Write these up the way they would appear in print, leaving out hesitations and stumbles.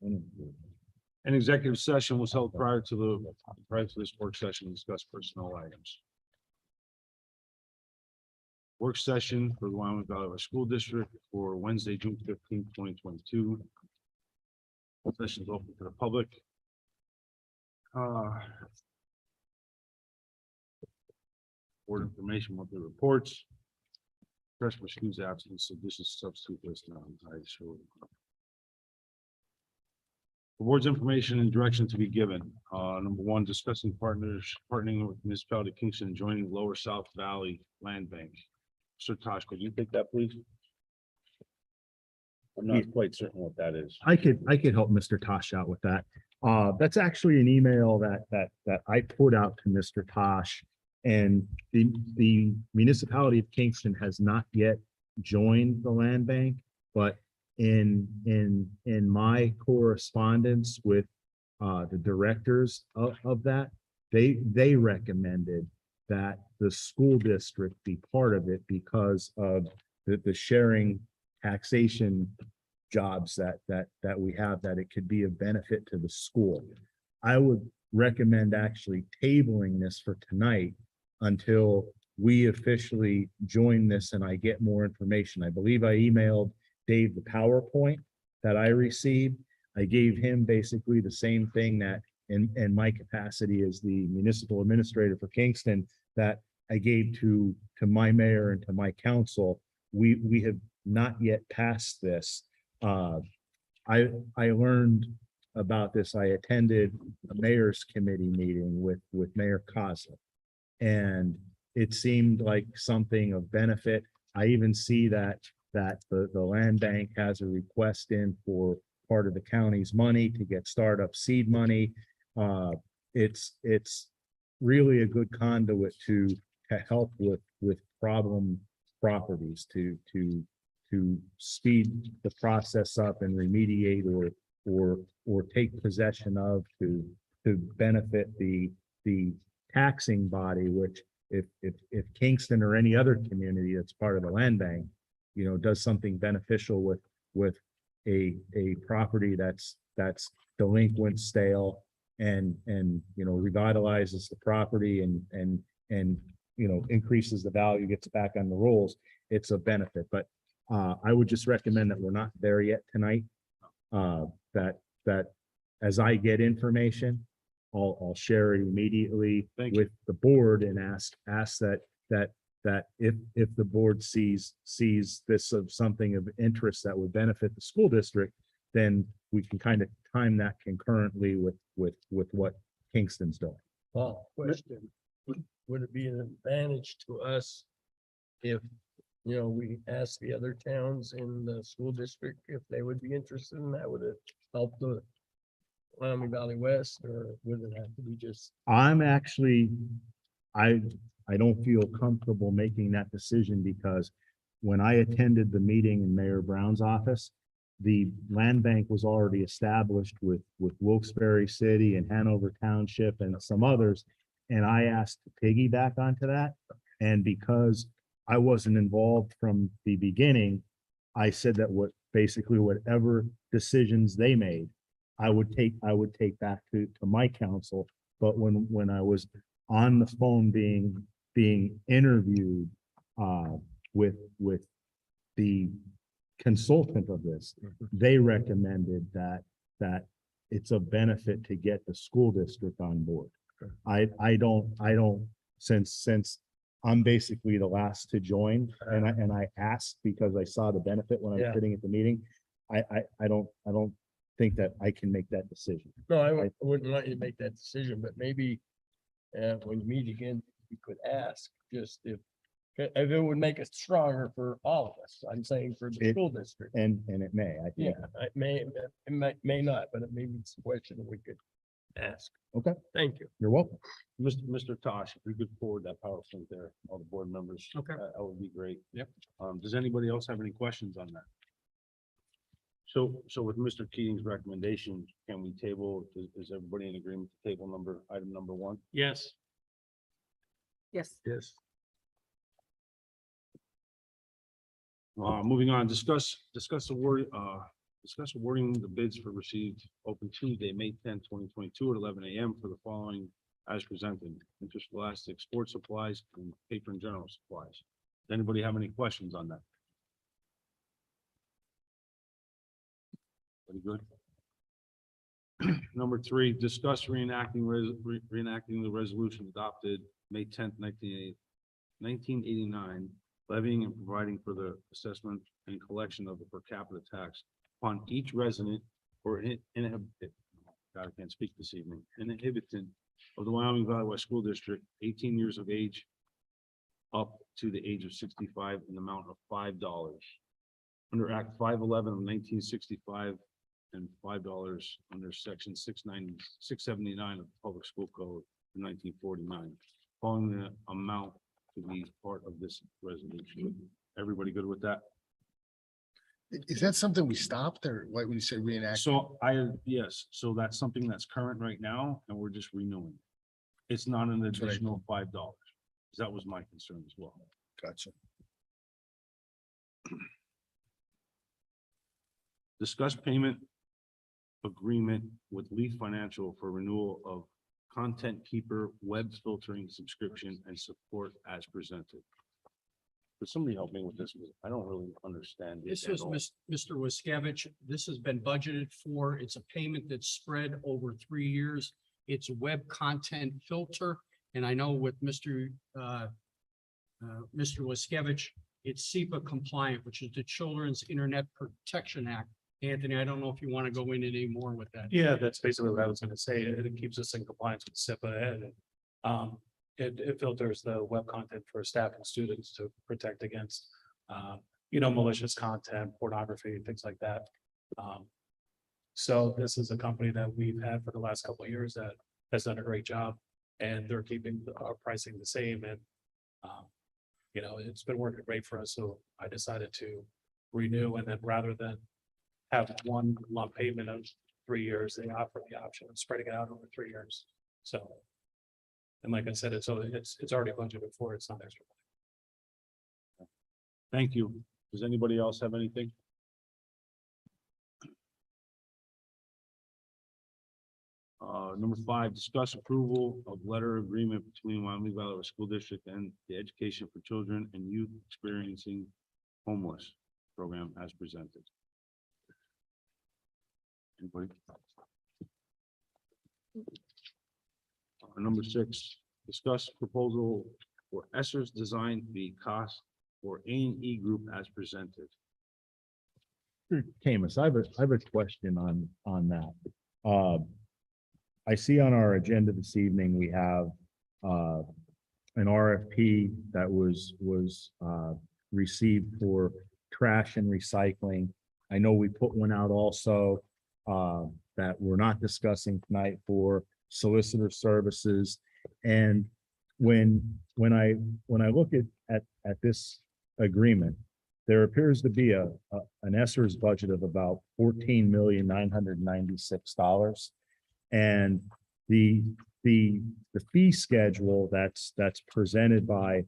An executive session was held prior to this work session to discuss personnel items. Work session for the Wyoming Valley West School District for Wednesday, June 15th, 2022. Session is open to the public. Board information, monthly reports. Press for excuse absence, so this is substitute list now. The board's information and direction to be given. Number one, discussing partnering with municipality of Kingston and joining Lower South Valley Land Bank. Sir Tosh, could you take that, please? I'm not quite certain what that is. I could help Mr. Tosh out with that. That's actually an email that I put out to Mr. Tosh, and the municipality of Kingston has not yet joined the land bank, but in my correspondence with the directors of that, they recommended that the school district be part of it because of the sharing taxation jobs that we have, that it could be of benefit to the school. I would recommend actually tabling this for tonight until we officially join this and I get more information. I believe I emailed Dave the PowerPoint that I received. I gave him basically the same thing that in my capacity as the municipal administrator for Kingston that I gave to my mayor and to my council. We have not yet passed this. I learned about this. I attended a mayor's committee meeting with Mayor Kozlik, and it seemed like something of benefit. I even see that the land bank has a request in for part of the county's money to get startup seed money. It's really a good conduit to help with problem properties to speed the process up and remediate or take possession of to benefit the taxing body, which if Kingston or any other community that's part of the land bank, you know, does something beneficial with a property that's delinquent, stale, and you know, revitalizes the property and you know, increases the value, gets it back on the rolls, it's a benefit. But I would just recommend that we're not there yet tonight. That as I get information, I'll share it immediately with the board and ask that if the board sees this of something of interest that would benefit the school district, then we can kind of time that concurrently with what Kingston's doing. Well, question, would it be an advantage to us if, you know, we ask the other towns in the school district if they would be interested in that? Would it help the Wyoming Valley West, or would it have to be just? I'm actually, I don't feel comfortable making that decision because when I attended the meeting in Mayor Brown's office, the land bank was already established with Wilkes-Barre City and Hanover Township and some others. And I asked to piggyback onto that. And because I wasn't involved from the beginning, I said that whatever decisions they made, I would take back to my council. But when I was on the phone being interviewed with the consultant of this, they recommended that it's a benefit to get the school district on board. I don't since I'm basically the last to join, and I asked because I saw the benefit when I was sitting at the meeting. I don't think that I can make that decision. No, I wouldn't want you to make that decision, but maybe when you meet again, you could ask just if it would make it stronger for all of us. I'm saying for the school district. And it may, I think. Yeah, it may not, but it may be a question that we could ask. Okay. Thank you. You're welcome. Mr. Tosh, if we could forward that PowerPoint there, all the board members. Okay. That would be great. Yep. Does anybody else have any questions on that? So with Mr. Keating's recommendation, can we table, is everybody in agreement to table item number 1? Yes. Yes. Yes. Moving on, discuss the Discuss awarding the bids for received open Tuesday, May 10th, 2022 at 11 a.m. for the following as presented: interscholastic sports supplies and paper and general supplies. Does anybody have any questions on that? Very good. Number 3, discuss reenacting the resolution adopted May 10th, 1989, levying and providing for the assessment and collection of the per capita tax upon each resident or God, I can't speak this evening, an inhabitant of the Wyoming Valley West School District, 18 years of age up to the age of 65 in the amount of $5 under Act 511 of 1965 and $5 under Section 679 of the Public School Code of 1949. Calling the amount to be part of this resolution. Everybody good with that? Is that something we stopped or what when you say reenact? So yes, so that's something that's current right now and we're just renewing. It's not an That's what I- additional $5. That was my concern as well. Gotcha. Discuss payment agreement with Leaf Financial for renewal of Content Keeper web filtering subscription and support as presented. Could somebody help me with this? I don't really understand. This was Mr. Waskevich. This has been budgeted for. It's a payment that's spread over 3 years. It's a web content filter. And I know with Mr. Waskevich, it's SEPA compliant, which is the Children's Internet Protection Act. Anthony, I don't know if you want to go in any more with that. Yeah, that's basically what I was gonna say. It keeps us in compliance with SIPA and it filters the web content for staff and students to protect against malicious content, pornography, things like that. So this is a company that we've had for the last couple of years that has done a great job and they're keeping our pricing the same and it's been working great for us. So I decided to renew and then rather than have one lump payment of 3 years, they offer the option of spreading it out over 3 years. So, and like I said, it's already budgeted for, it's not extra. Thank you. Does anybody else have anything? Number 5, discuss approval of letter agreement between Wyoming Valley West School District and the Education for Children and Youth Experiencing Homeless program as presented. Anybody? Number 6, discuss proposal for Esser's design fee cost for A&E Group as presented. Camus, I have a question on that. I see on our agenda this evening, we have an RFP that was received for trash and recycling. I know we put one out also that we're not discussing tonight for solicitor services. And when I look at this agreement, there appears to be an Esser's budget of about $14,996,000. And the fee schedule that's presented by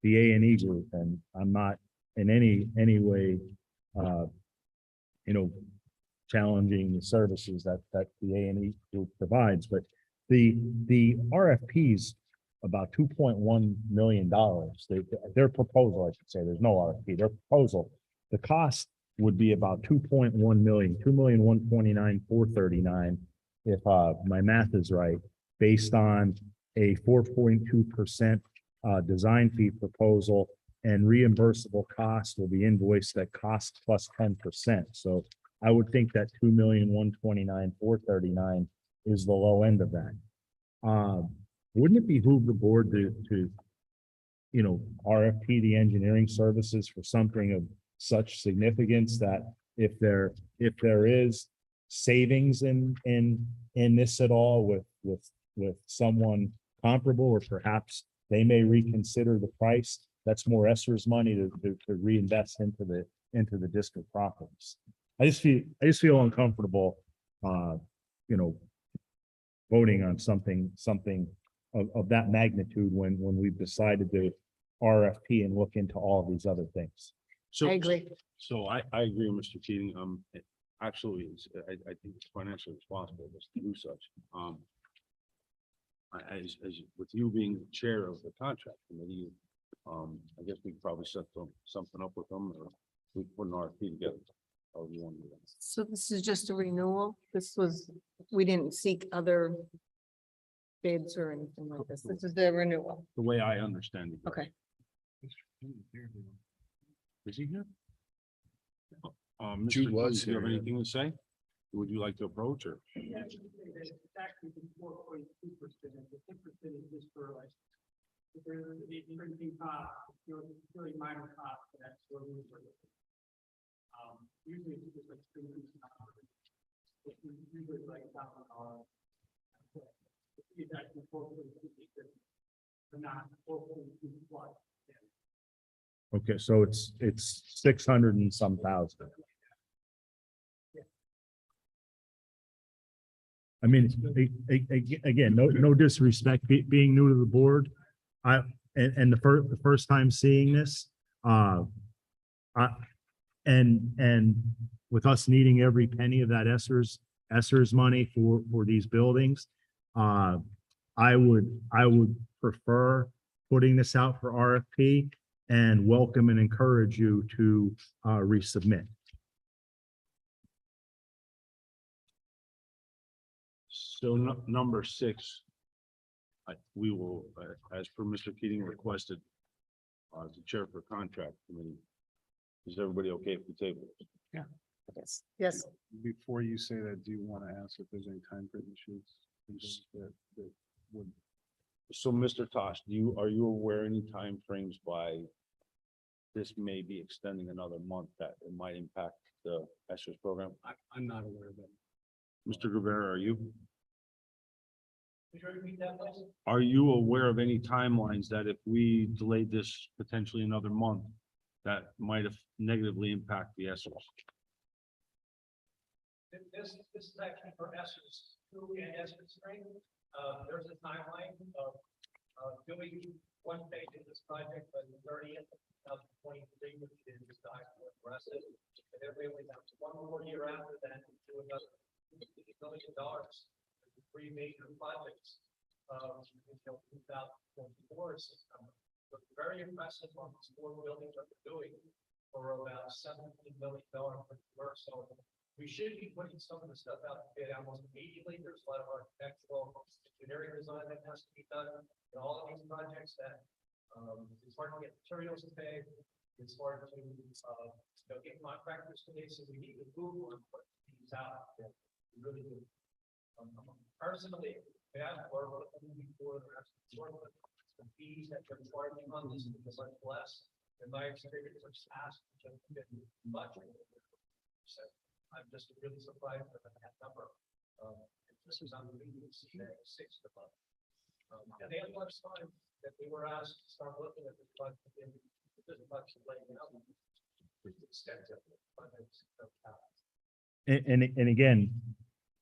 the A&E Group, and I'm not in any way challenging the services that the A&E Group provides, but the RFP's about $2.1 million. Their proposal, I should say, there's no RFP, their proposal, the cost would be about 2.1 million, 2,129,439, if my math is right, based on a 4.2% design fee proposal, and reimbursable cost will be invoiced at cost plus 10%. So I would think that 2,129,439 is the low end of that. Wouldn't it behoove the board to RFP the engineering services for something of such significance that if there is savings in this at all with someone comparable, or perhaps they may reconsider the price, that's more Esser's money to reinvest into the district profits. I just feel uncomfortable, voting on something of that magnitude when we've decided to RFP and look into all of these other things. So. I agree. So I agree with Mr. Keating. Absolutely, I think it's financially responsible just to do such. As with you being the chair of the contract committee, I guess we could probably set something up with them or we put an RFP together. However you want to do that. So this is just a renewal. We didn't seek other bids or anything like this. This is the renewal. The way I understand it. Okay. Is he here? Jude Mr. was Coons, do you have here, yeah. anything to say? Would you like to approach or? Usually it's just like usually like it's actually 4.2, but not 4.2 plus. Okay, so it's 600 and some thousand. I mean, again, no disrespect, being new to the board. And the first time seeing this, and with us needing every penny of that Esser's money for these buildings, I would prefer putting this out for RFP and welcome and encourage you to resubmit. So number 6, we will, as per Mr. Keating requested, as the chair for contract committee. Is everybody okay if we table it? Yes. Yes. Before you say that, do you want to ask if there's any time frame issues? that would? So, Mr. Tosh, are you aware any timeframes by this may be extending another month that it might impact the ESSER's program? I'm not aware of it. Mr. Rivera, are you? Could you repeat that, please? Are you aware of any timelines that if we delayed this potentially another month, that might have negatively impact the ESSERS? This is actually for Esser's 2 and Esser's 3. There's a timeline of doing one phase of this project by the 30th of 2023, which is the high school aggressive. And then we only have 1 more year after that to do another $50 million. 3 major projects until 2024 system. So very impressive on these 4 buildings that we're doing for about $17 million work. So we should be putting some of the stuff out to bid almost immediately. There's a lot of architectural engineering design that has to be done in all of these projects that it's hard to get materials to pay. It's hard to get contractors today, so we need to move on put these out. Yeah, we really do. Personally, I have worked with them before. The fees that they're charging on this is much less. In my experience, I've asked much. So I'm just really surprised at that number. This is on the meeting, 6 of them. And they had much time that we were asked to start looking at this budget. This budget laying out. Extensive. And again,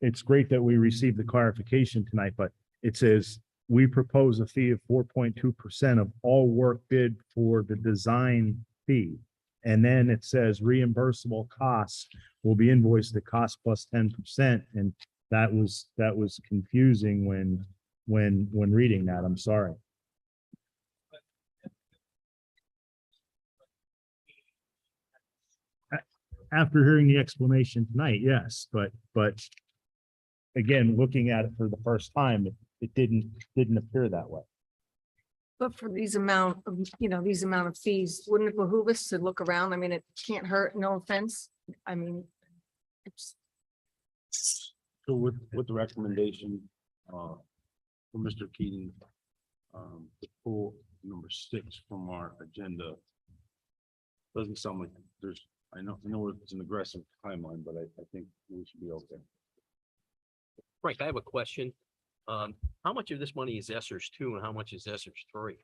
it's great that we received the clarification tonight, but it says we propose a fee of 4.2% of all work bid for the design fee. And then it says reimbursable costs will be invoiced at cost plus 10%. And that was confusing when reading that. I'm sorry. After hearing the explanation tonight, yes, but again, looking at it for the first time, it didn't appear that way. But for these amount of, these amount of fees, wouldn't it behoove us to look around? I mean, it can't hurt, no offense. I mean, it's, So with the recommendation, for Mr. Keating, to pull number 6 from our agenda. Doesn't sound like I know it's an aggressive timeline, but I think we should be okay. Frank, I have a question. How much of this money is ESSERS 2 and how much is ESSERS 3?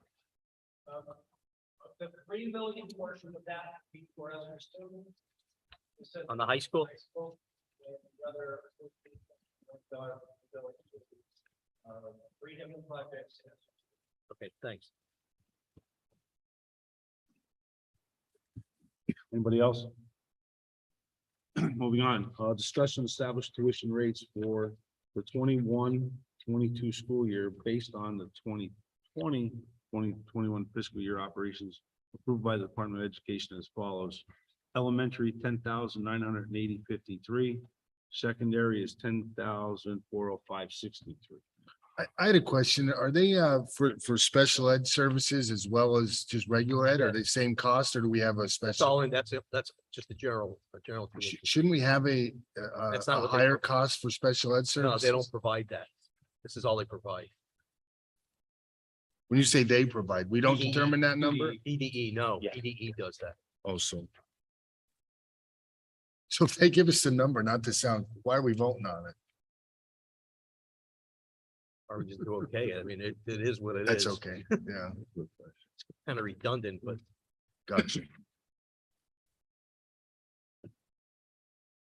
The $3 million portion of that for Esser's 2. On the high school? Three different projects. Okay, thanks. Anybody else? Moving on, discussion established tuition rates for the 21-22 school year based on the 2020-2021 fiscal year operations approved by the Department of Education as follows. Elementary, 10,980.53. Secondary is 10,405.63. I had a question. Are they for special ed services as well as just regular ed? Are they same cost or do we have a That's special? all in, that's just a general tuition. Shouldn't we have a That's not what they higher pro- cost for special ed No, services? they don't provide that. This is all they provide. When you say they provide, we don't EDE, determine that number? EDE, no, Yeah. EDE does that. Also. So if they give us the number, not to sound, why are we voting on it? Or we just do okay. I mean, it is what it is. That's okay. Yeah, Kind of redundant, but gotcha.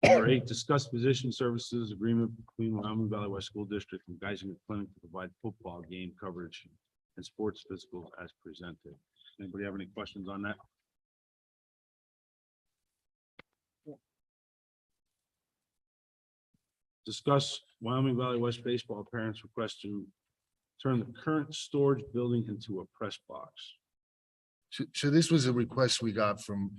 Number 8, discuss physician services agreement between Wyoming Valley West School District and Geisinger Clinic to provide football game coverage and sports physicals as presented. Anybody have any questions on that? Discuss Wyoming Valley West baseball parents' request to turn the current storage building into a press box. So this was a request we got from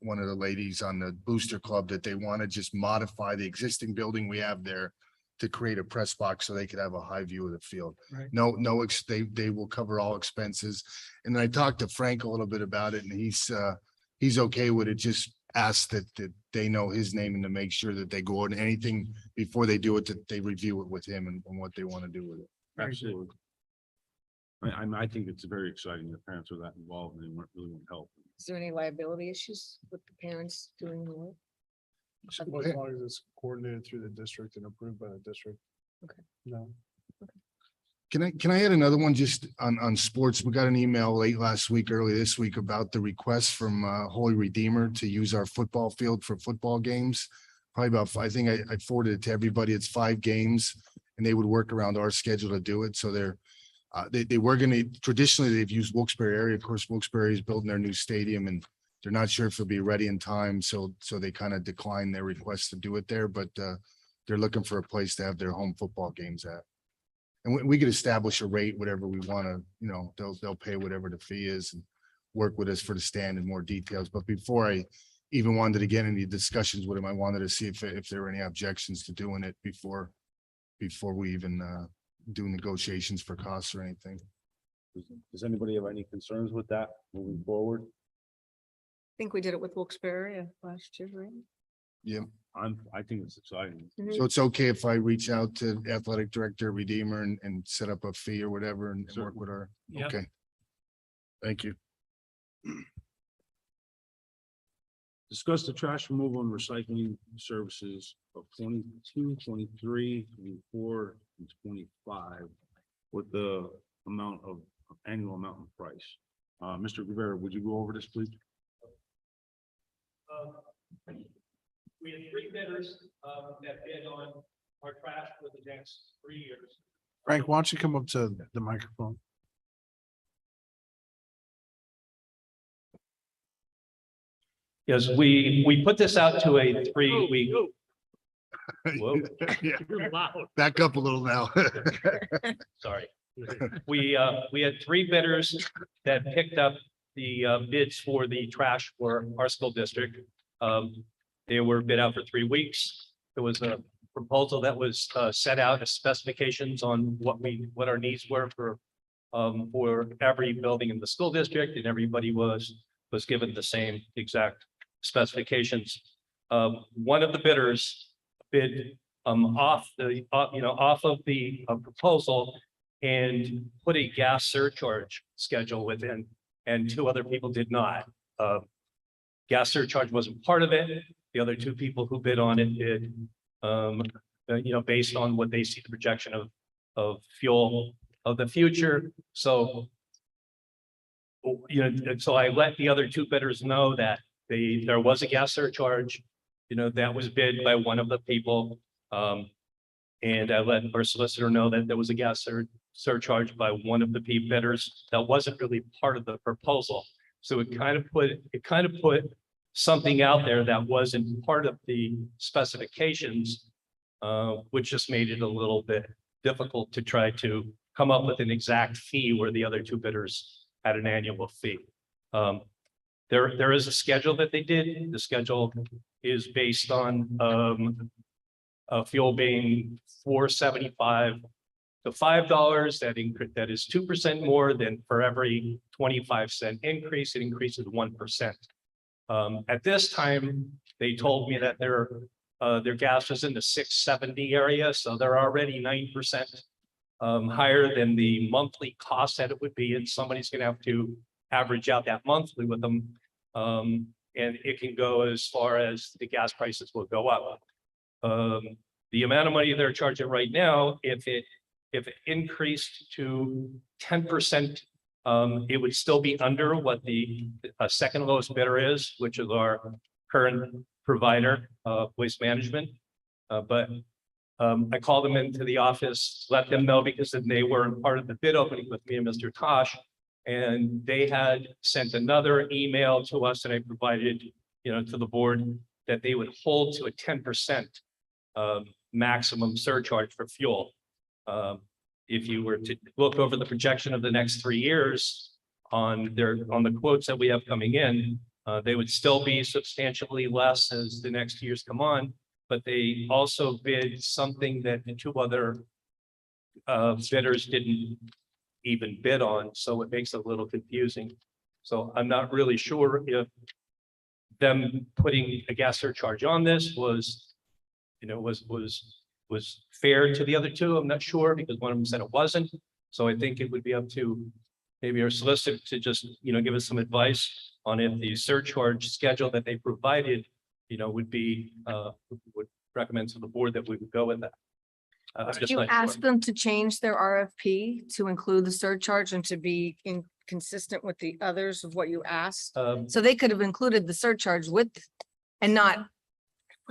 one of the ladies on the Booster Club that they want to just modify the existing building we have there to create a press box so they could have a high view of the field. Right. They will cover all expenses. And then I talked to Frank a little bit about it and he's okay with it. Just ask that they know his name and to make sure that they go on anything before they do it, that they review it with him and what they want to do with it. Absolutely. I think it's very exciting. The parents are that involved and they really want help. Is there any liability issues with the parents doing the work? As long as it's coordinated through the district and approved by the district. Okay. No. Can I add another one just on sports? We got an email late last week, early this week about the request from Holy Redeemer to use our football field for football games. Probably about, I think I forwarded it to everybody. It's 5 games and they would work around our schedule to do it. So they were gonna, traditionally, they've used Wilkes-Barre area. Of course, Wilkes-Barre is building their new stadium and they're not sure if it'll be ready in time. So they kind of declined their request to do it there, but they're looking for a place to have their home football games at. And we could establish a rate, whatever we want to, they'll pay whatever the fee is and work with us for the stand in more details. But before I even wanted to get any discussions with him, I wanted to see if there were any objections to doing it before we even do negotiations for costs or anything. Does anybody have any concerns with that moving forward? I think we did it with Wilkes-Barre last year, right? Yeah. I think it's exciting. So it's okay if I reach out to athletic director Redeemer and set up a fee or whatever and work with her? Yeah. Okay. Thank you. Discuss the trash removal and recycling services of 22, 23, 24, and 25 with the annual amount and price. Mr. Rivera, would you go over this, please? We had 3 bidders that bid on our trash for the next 3 years. Frank, why don't you come up to the microphone? Yes, we put this out to a 3-week. Whoa. Yeah, You're loud. back up a little now. Sorry. We had 3 bidders that picked up the bids for the trash for our school district. They were bid out for 3 weeks. There was a proposal that was set out as specifications on what our needs were for every building in the school district, and everybody was given the same exact specifications. One of the bidders bid off of the proposal and put a gas surcharge schedule within, and 2 other people did not. Gas surcharge wasn't part of it. The other 2 people who bid on it did, based on what they see the projection of fuel of the future. So, so I let the other 2 bidders know that there was a gas surcharge, that was bid by one of the people. And I let our solicitor know that there was a gas surcharge by one of the bidders that wasn't really part of the proposal. So it kind of put something out there that wasn't part of the specifications, which just made it a little bit difficult to try to come up with an exact fee where the other two bidders had an annual fee. There is a schedule that they did. The schedule is based on fuel being $4.75 to $5. That is 2% more than for every 25-cent increase, it increases 1%. At this time, they told me that their gas was in the 670 area, so they're already 9% higher than the monthly cost that it would be, and somebody's gonna have to average out that monthly with them. And it can go as far as the gas prices will go up. The amount of money they're charging right now, if it increased to 10%, it would still be under what the second lowest bidder is, which is our current provider, Waste Management. But I called them into the office, let them know because they were part of the bid opening with me and Mr. Tosh. And they had sent another email to us, and I provided, to the board that they would hold to a 10% maximum surcharge for fuel. If you were to look over the projection of the next 3 years on the quotes that we have coming in, they would still be substantially less as the next years come on. But they also bid something that the two other bidders didn't even bid on, so it makes it a little confusing. So I'm not really sure if them putting a gas surcharge on this was fair to the other two. I'm not sure, because one of them said it wasn't. So I think it would be up to maybe our solicitor to just, give us some advice on if the surcharge schedule that they provided, would recommend to the board that we would go with that. Did you ask them to change their RFP to include the surcharge and to be consistent with the others of what you asked? So they could have included the surcharge with and not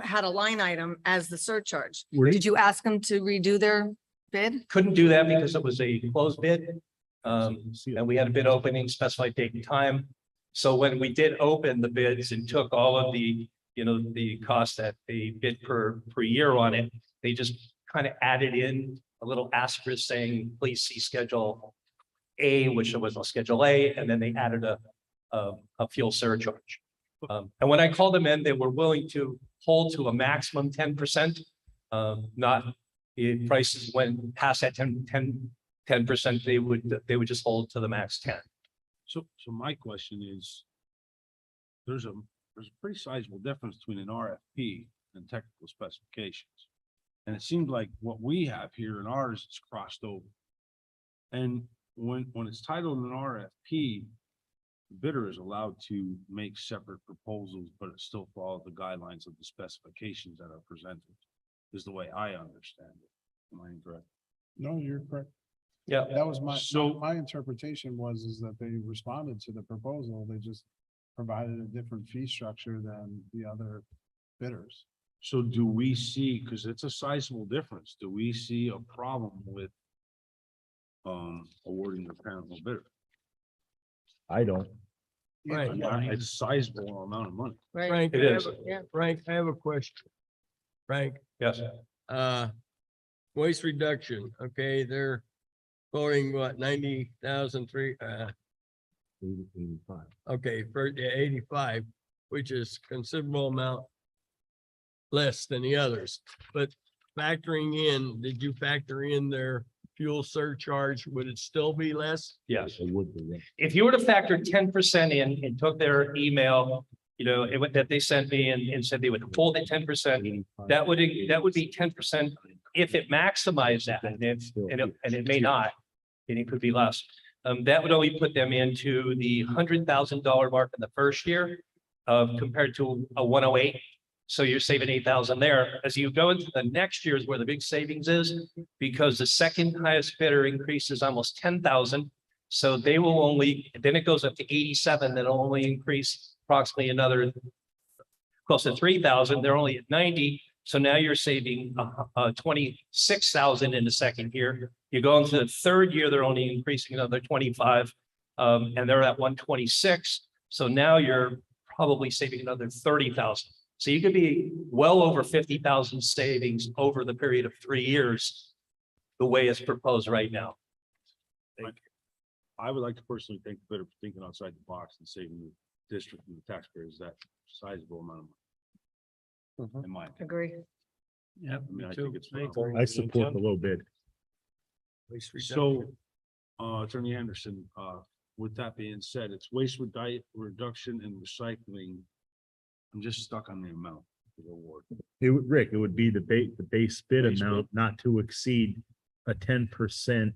had a line item as the surcharge. Did you ask them to redo their bid? Couldn't do that because it was a closed bid. And we had a bid opening, specified date and time. So when we did open the bids and took all of the, the cost that they bid per year on it, they just kind of added in a little asterisk saying, please see Schedule A, which was a Schedule A, and then they added a fuel surcharge. And when I called them in, they were willing to hold to a maximum 10%, not if prices went past that 10%, they would just hold to the max 10. So my question is, there's a pretty sizable difference between an RFP and technical specifications. And it seems like what we have here in ours is crossed over. And when it's titled an RFP, the bidder is allowed to make separate proposals, but it still follows the guidelines of the specifications that are presented, is the way I understand it. Am I incorrect? No, you're correct. Yeah. That was So- my interpretation is that they responded to the proposal. They just provided a different fee structure than the other bidders. So do we see, because it's a sizable difference, do we see a problem with awarding the parent no bidder? I don't. Right. It's a sizable amount of money. Right. Frank, It I have is. a- Frank, I have a question. Frank, Yes. waste reduction, okay, they're quoting what, 90,003, 85. okay, for 85, which is considerable amount less than the others, but factoring in, did you factor in their fuel surcharge? Would it still be less? Yes. It would be, yeah. If you were to factor 10% in and took their email, that they sent me and said they would hold at 10%, that would be 10% if it maximized that, and it may not, and it could be less. That would only put them into the $100,000 mark in the first year, compared to a 108. So you're saving 8,000 there. As you go into the next year is where the big savings is, because the second highest bidder increases almost 10,000. So they will only, then it goes up to 87, that'll only increase approximately another close to 3,000. They're only at 90. So now you're saving 26,000 in the second year. You go into the third year, they're only increasing another 25, and they're at 126. So now you're probably saving another 30,000. So you could be well over 50,000 savings over the period of 3 years, the way it's proposed right now. I would like to personally thank the bidder for thinking outside the box and saving the district and the taxpayers that sizable amount of money. In my opinion. Agree. Yep. I mean, I think it's phenomenal. I support the low bid. Waste So, Attorney Anderson, with that being said, it's waste reduction and recycling. I'm just stuck on the amount of the award. It would, Rick, it would be the base bid Base amount not to exceed a 10%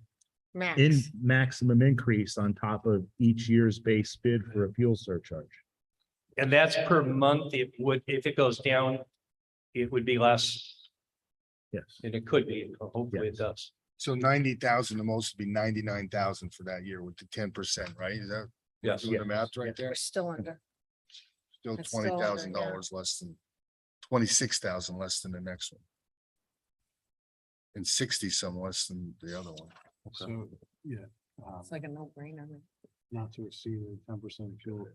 Max. in maximum increase on top of each year's base bid for a fuel surcharge. And that's per month. It would, if it goes down, it would be less, Yes. and it could be, hopefully it does. So 90,000, the most would be 99,000 for that year with the 10%, right? Is that? Yes. Doing the math right there? We're still under. Still That's still under, $20,000 less than, 26,000 less than the next one. And 60 some less than the other one. So, yeah. It's like a no-brainer. Not to exceed a 10% fuel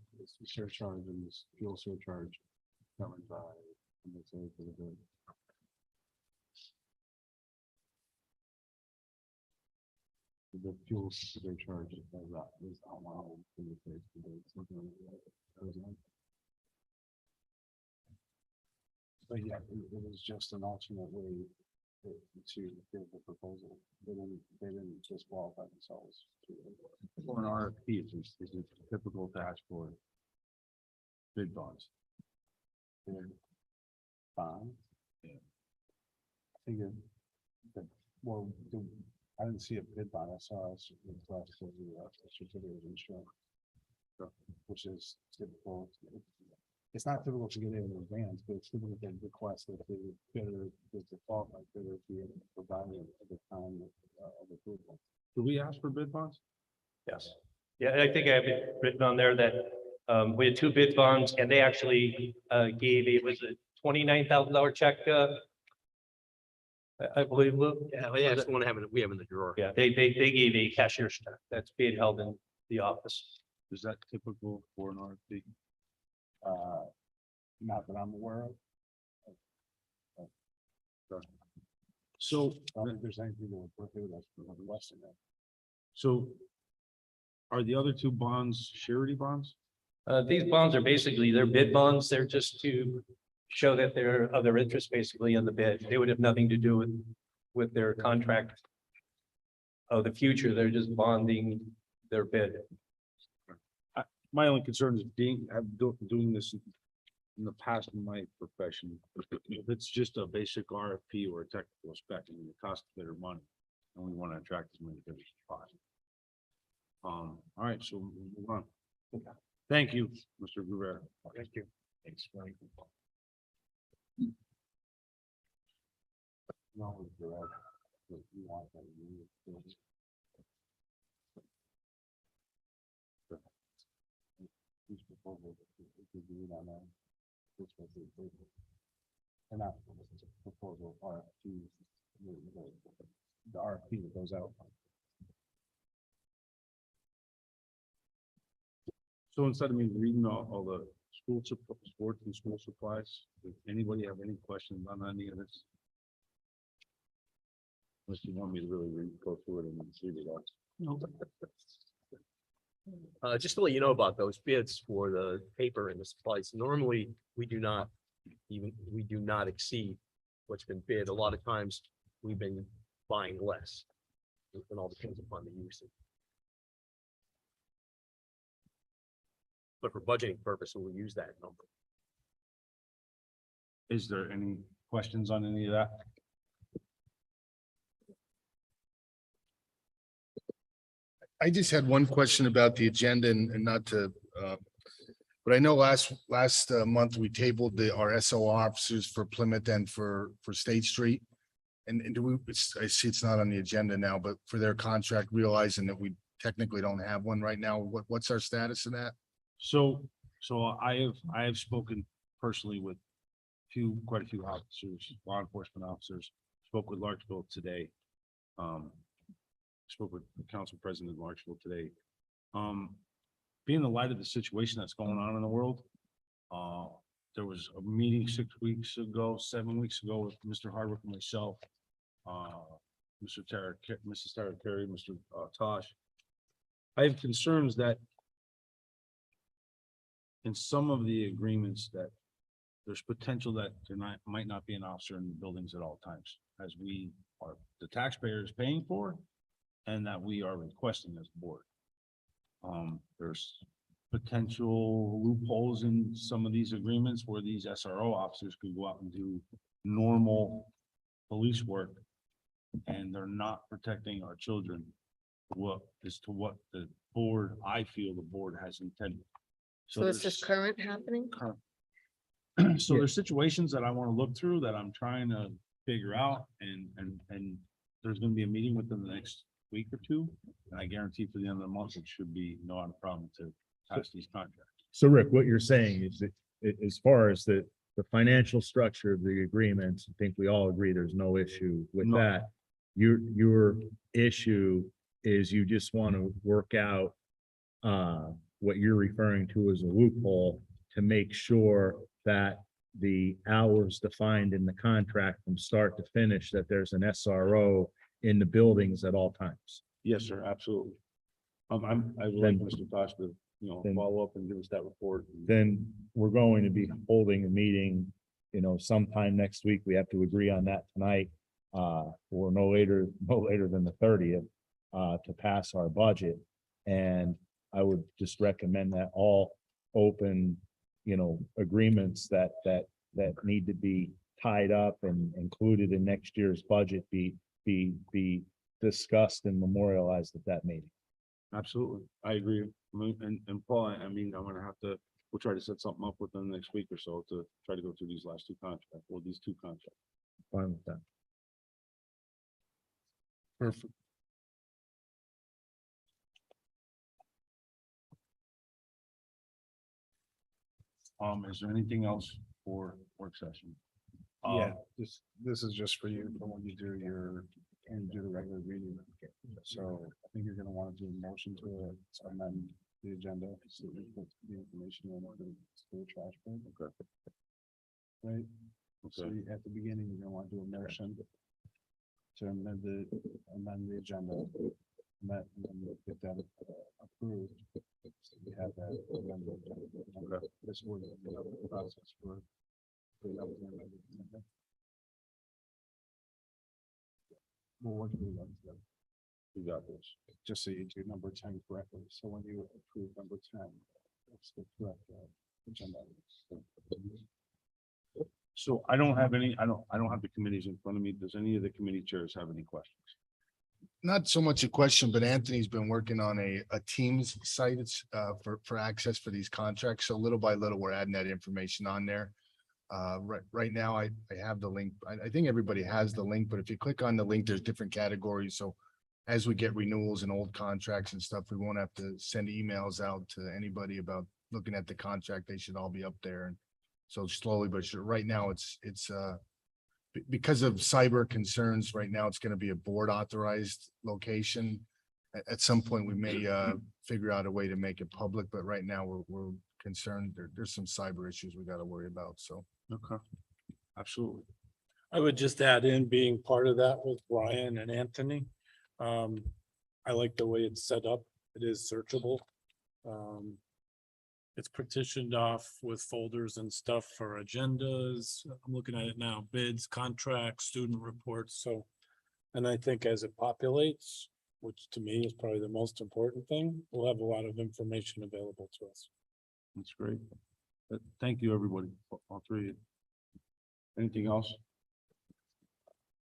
surcharge and this fuel surcharge covered by. let's say, for the bid. The fuel surcharge is outlined in the case today. But yeah, it was just an alternate way to give the proposal. They didn't disqualify themselves. For an RFP, is it typical to ask for bid bonds? Fine. Yeah. I think well, I didn't see a bid bond. I saw a request for the certificate of insurance. Which is typical. It's not typical to get it in advance, but it's typical to request that the bidder, the default like bidder be provided at the time of approval. Do we ask for bid bonds? Yes. Yeah, I think I have it written on there that we had 2 bid bonds and they actually gave, it was a $29,000 check. I believe, Lou. Yeah, that's the one we have in the drawer. Yeah, they gave a cashier's check that's being held in the office. Is that typical for an RFP? Not that I'm aware of. So, I don't think there's anything that would prohibit us from requesting that. so are the other 2 bonds surety bonds? These bonds are basically, they're bid bonds. They're just to show that they're of their interest basically in the bid. They would have nothing to do with their contract of the future. They're just bonding their bid. My only concern is doing this in the past in my profession. If it's just a basic RFP or a technical spec, I mean, it costs bidder money, and we want to attract as many bidders as possible. All right, so we'll move on. Thank you, Mr. Rivera. Thank you. Thanks. No, it's direct, but you want that, These proposals, if you do it on that, this was the approval. And not proposal, RFP, the RFP that goes out. So instead of me reading all the sports and school supplies, does anybody have any questions on any of this? Unless you want me to really go through it and read it all. Just to let you know about those bids for the paper and the supplies, normally we do not exceed what's been bid. A lot of times we've been buying less. It all depends upon the usage. But for budgeting purposes, we'll use that number. Is there any questions on any of that? I just had one question about the agenda and not to, but I know last month we tabled our SO officers for Plymouth and for State Street. And do we, I see it's not on the agenda now, but for their contract, realizing that we technically don't have one right now, what's our status in that? So I have spoken personally with quite a few officers, law enforcement officers, spoke with Larksville today. Spoke with the council president of Larksville today. Being the light of the situation that's going on in the world, There was a meeting 7 weeks ago with Mr. Hardwick and myself, Mrs. Tara Carey, Mr. Tosh. I have concerns that in some of the agreements that there's potential that there might not be an officer in the buildings at all times, as we are, the taxpayers paying for, and that we are requesting as a board. There's potential loopholes in some of these agreements where these SRO officers could go out and do normal police work, and they're not protecting our children. What the board, I feel the board has intended. So is this there's- current happening? So there's situations that I want to look through that I'm trying to figure out, and there's gonna be a meeting within the next week or two. And I guarantee for the end of the month, it should be not a problem to pass these contracts. So Rick, what you're saying is that as far as the financial structure of the agreements, I think we all agree there's no issue with No. that. Your issue is you just want to work out what you're referring to as a loophole to make sure that the hours defined in the contract from start to finish, that there's an SRO in the buildings at all times. Yes, sir, absolutely. I would like Then- Mr. Tosh to, then- follow up and give us that report. Then we're going to be holding a meeting, sometime next week. We have to agree on that tonight. Or no later than the 30th, to pass our budget. And I would just recommend that all open, agreements that need to be tied up and included in next year's budget be discussed and memorialized at that meeting. Absolutely, I agree. And Paul, I'm gonna have to, we'll try to set something up within the next week or so to try to go through these last two contracts, or these two contracts. Fine with that. Perfect. Is there anything else for work session? Yeah, this is just for you, for when you do the regular meeting. So I think you're gonna want to do a motion to amend the agenda, so we put the information in the trash bin. Okay. Right, so Okay. at the beginning, you're gonna want to do a motion to amend the agenda. And then get that approved. So we have that. amended agenda. Okay. This would be the process for. Well, what do we want to do? We got this. Just so you do number 10 correctly, so when you approve number 10, that's the correct agenda. So I don't have any, I don't have the committees in front of me. Does any of the committee chairs have any questions? Not so much a question, but Anthony's been working on a Teams site. It's for access for these contracts. So little by little, we're adding that information on there. Right now, I have the link. I think everybody has the link, but if you click on the link, there's different categories. So as we get renewals and old contracts and stuff, we won't have to send emails out to anybody about looking at the contract. They should all be up there. And so slowly, but sure, right now it's because of cyber concerns, right now, it's going to be a board authorized location. At some point, we may figure out a way to make it public, but right now we're concerned. There's some cyber issues we got to worry about. So. Okay. Absolutely. I would just add in being part of that with Brian and Anthony. I like the way it's set up. It is searchable. It's partitioned off with folders and stuff for agendas. I'm looking at it now, bids, contracts, student reports, so. And I think as it populates, which to me is probably the most important thing, we'll have a lot of information available to us. That's great. Thank you, everybody, all three of you. Anything else?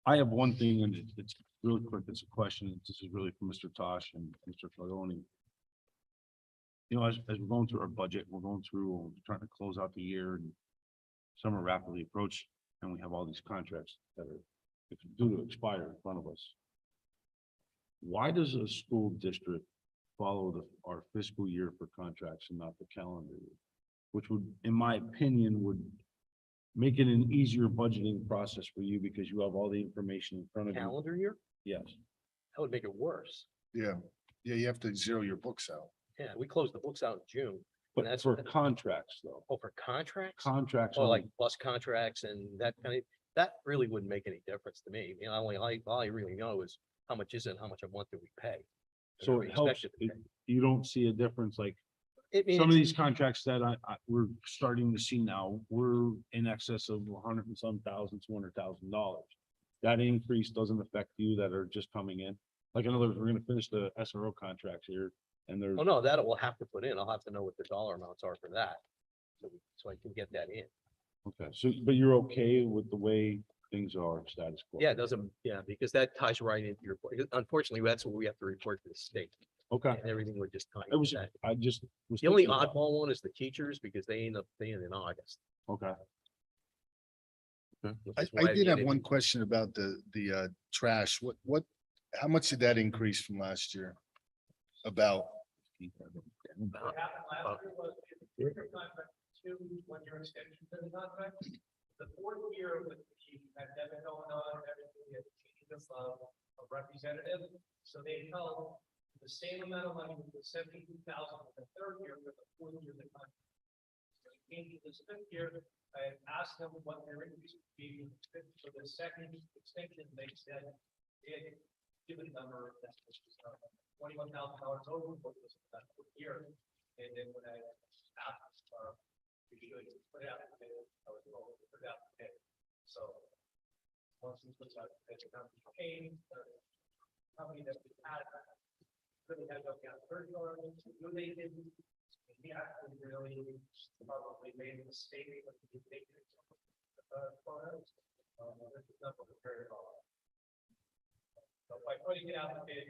I have one thing, and it's really quick. It's a question. This is really for Mr. Tosh and Mr. Flagoni. As we're going through our budget, we're trying to close out the year, and summer rapidly approach, and we have all these contracts that are due to expire in front of us. Why does a school district follow our fiscal year for contracts and not the calendar year? Which would, in my opinion, would make it an easier budgeting process for you because you have all the information in front of you. Calendar year, Yes, that would make it worse. Yeah, you have to zero your books out. Yeah, we closed the books out in June. But that's for what- contracts though, Oh, for contracts? contracts. Oh, only. like bus contracts and that kind of, that really wouldn't make any difference to me. You know, all I really know is how much is it, how much a month do we pay? And So are we it helps, expected to pay? you don't see a difference, like I mean, some of it's- these contracts that we're starting to see now, we're in excess of $100 and some thousand, $200,000. That increase doesn't affect you that are just coming in. Like in other words, we're gonna finish the SRO contracts here and they're, Oh, no, that we'll have to put in. I'll have to know what the dollar amounts are for that. So I can get that in. okay, so, but you're okay with the way things are status quo? Yeah, it doesn't, yeah, because that ties right into your, unfortunately, that's what we have to report to the state. Okay, And everything would just tie it was, into that. I just. was The only thinking about- oddball one is the teachers because they end up paying in August. Okay. which I is why did have they- one question about the trash. How much did that increase from last year? About, What happened last year was we did a contract, 2 one-year extensions in the contract. The 4th year with the pandemic going on, everything, we had change of representative. So they held the same amount of money with the 72,000 in the 3rd year with the 4th year of the contract. So it came to this 5th year, I had asked them what their increase would be for the 2nd extension. They said they had given a number that was $21,000 over what was that year. And then when I asked, we should put it out to bid, I was told to put it out to bid. So once we put it out to bid, the company came, the company that we had really had to get $30, who they didn't. And he actually really probably made a mistake when he made it. Photos. This is not what we're very well. So by putting it out to bid.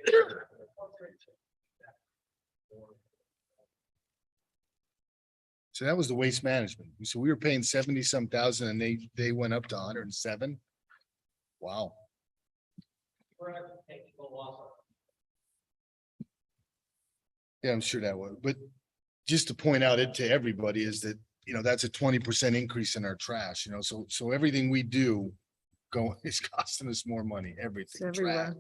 so that was the waste management. So we were paying 70 some thousand and they went up to 107. Wow. We're at technical loss. Yeah, I'm sure that was, but just to point out it to everybody is that, that's a 20% increase in our trash, so everything we do is costing us more money, everything. It's trash. everywhere.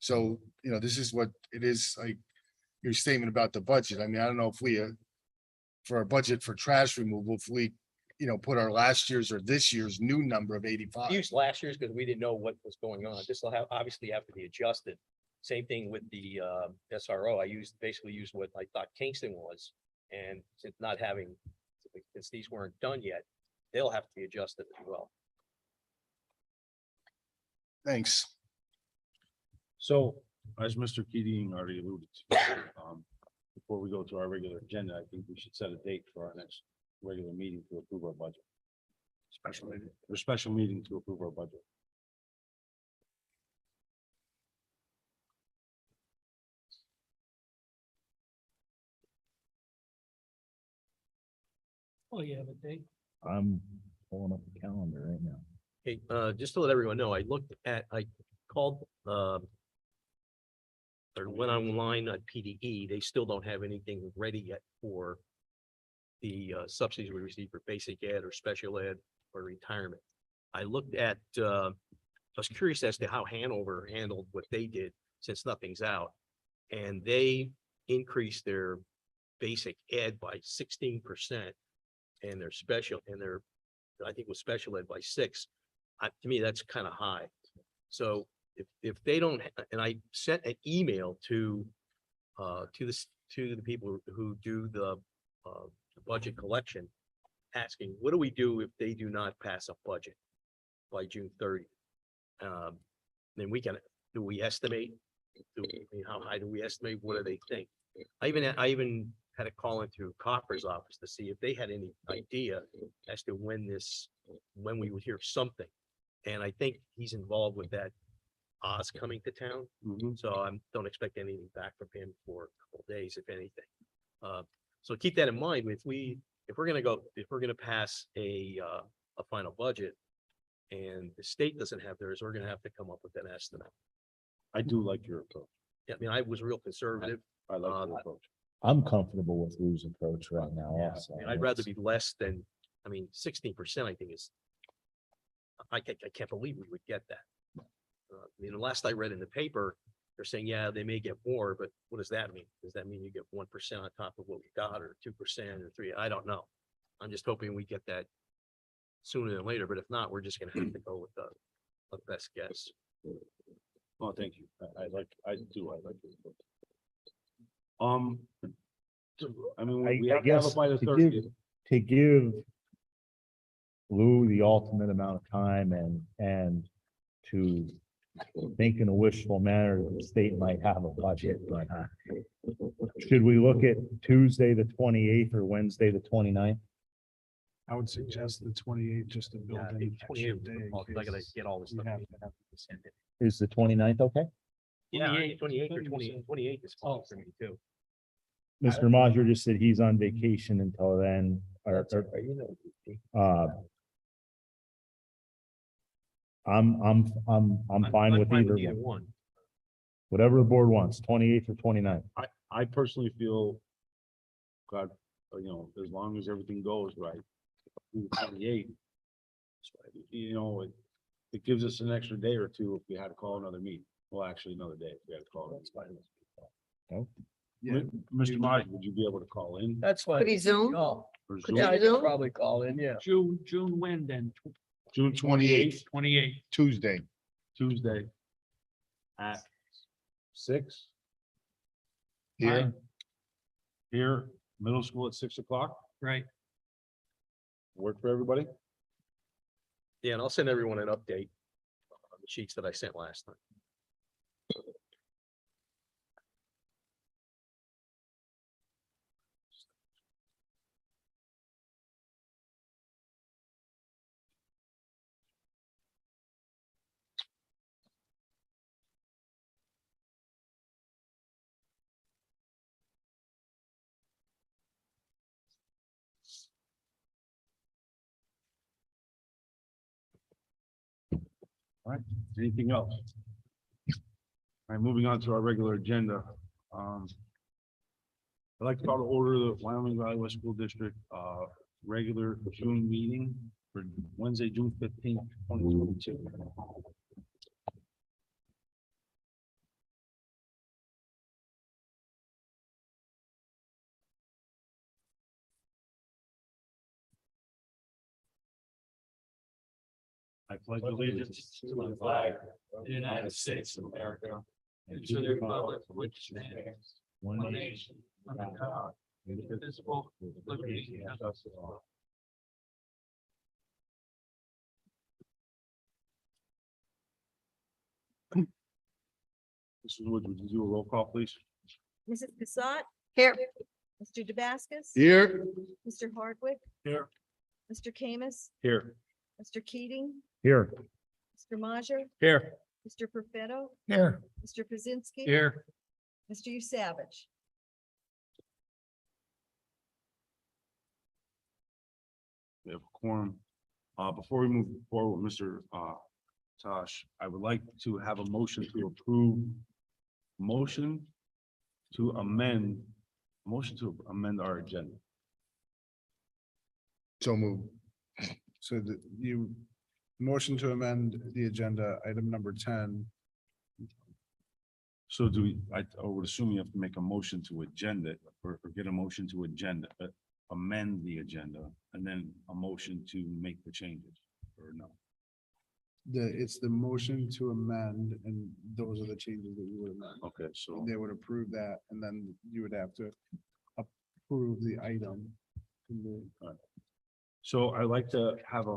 So, this is what it is, like your statement about the budget. I mean, I don't know if we, for our budget for trash removal, if we, put our last year's or this year's new number of I 85. used last year's because we didn't know what was going on. This will obviously have to be adjusted. Same thing with the SRO. I basically used what I thought Kingston was. And since these weren't done yet, they'll have to be adjusted as well. Thanks. So, as Mr. Keating already alluded to, before we go to our regular agenda, I think we should set a date for our next regular meeting to approve our budget. Special meeting. Or special meeting to approve our budget. Oh, you have a date? I'm pulling up the calendar right now. Okay, just to let everyone know, I called, or went online at PDE. They still don't have anything ready yet for the subsidies we receive for basic ed or special ed or retirement. I looked at, I was curious as to how Hanover handled what they did since nothing's out. And they increased their basic ed by 16% and their I think was special ed by 6%. To me, that's kind of high. So if they don't, and I sent an email to the people who do the budget collection, asking, what do we do if they do not pass a budget by June 30th? Then do we estimate? How high do we estimate? What do they think? I even had a call into Copper's office to see if they had any idea as to when we would hear something. And I think he's involved with that Oz coming to town. So I don't expect anything back from him for a couple of days, if anything. So keep that in mind. If we're gonna pass a final budget and the state doesn't have theirs, we're gonna have to come up with an estimate. I do like your approach. Yeah, I mean, I was real conservative. I like your approach. I'm comfortable with Lou's approach right now Yeah, also. I mean, I'd rather be less than, 16%, I think is, I can't believe we would get that. The last I read in the paper, they're saying, yeah, they may get more, but what does that mean? Does that mean you get 1% on top of what we got, or 2% or 3%? I don't know. I'm just hoping we get that sooner than later, but if not, we're just gonna have to go with the best guess. Oh, thank you. I like it. I mean, we I have to have guess it by the to 30th. to give Lou the ultimate amount of time and to think in a wishful manner, the state might have a budget, but should we look at Tuesday, the 28th or Wednesday, the 29th? I would suggest the 28th just to build Yeah, in extra 28 day. in I gotta case get all this we stuff. have to have to send it. Is the 29th okay? Yeah, 28 or 28 is fine for me too. Mr. Majer just said he's on vacation until then, uh, I'm fine with either one. one. Whatever the board wants, 28th or 29th. I personally feel, God, as long as everything goes right, 28. It gives us an extra day or two if we had to call another meeting. Well, actually, another day if we had to call. Yeah, Mr. Maj, would you be able to call in That's fine. Could he Zoom? Call. or Could Zoom? Yeah, I Zoom? could probably call in, yeah. June when then? June 28th, 28. Tuesday. Tuesday at 6 Here, here, middle school at 6 o'clock. Right. Work for everybody? Yeah, and I'll send everyone an update on the sheets that I sent last time. Anything else? All right, moving on to our regular agenda. I'd like to call to order the Wyoming Valley West School District, regular June meeting for Wednesday, June 15th, 2022. I pledge allegiance to the flag of the United States of America and to the republic for which it stands, one nation, under God, indivisible, with liberty and justice for all. Mrs. Woods, would you do a roll call, please? Mrs. Cassatt, Here. Mr. Damascus. here, Mr. Hardwick, Here. Mr. Camus, Here. Mr. Keating, Here. Mr. Majer, Here. Mr. Perfetto, Here. Mr. Pazinski. Here. Mr. Usavich. We have a quorum. Before we move forward, Mr. Tosh, I would like to have a motion to approve. Motion to amend our agenda. so move. So you motion to amend the agenda, item number 10. So I would assume you have to make a motion to agenda or get a motion to agenda, amend the agenda and then a motion to make the changes or no? It's the motion to amend, and those are the changes that you would amend. Okay, so, They would approve that, and then you would have to approve the item. so I'd like to have I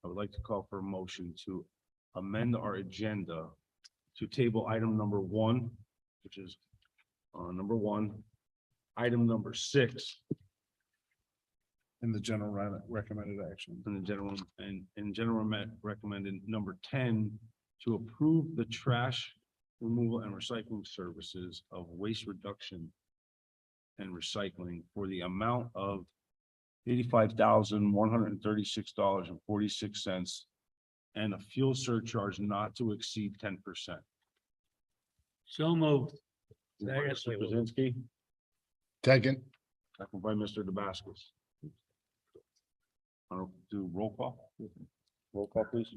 would like to call for a motion to amend our agenda to table item number 1, which is number 1, item number 6, In the general recommended action. and in general recommended number 10 to approve the trash removal and recycling services of waste reduction and recycling for the amount of $85,136.46 and a fuel surcharge not to exceed 10%. So moved. Mr. Krasinski, Second, second by Mr. Damascus. I'll do roll call. Roll call, please.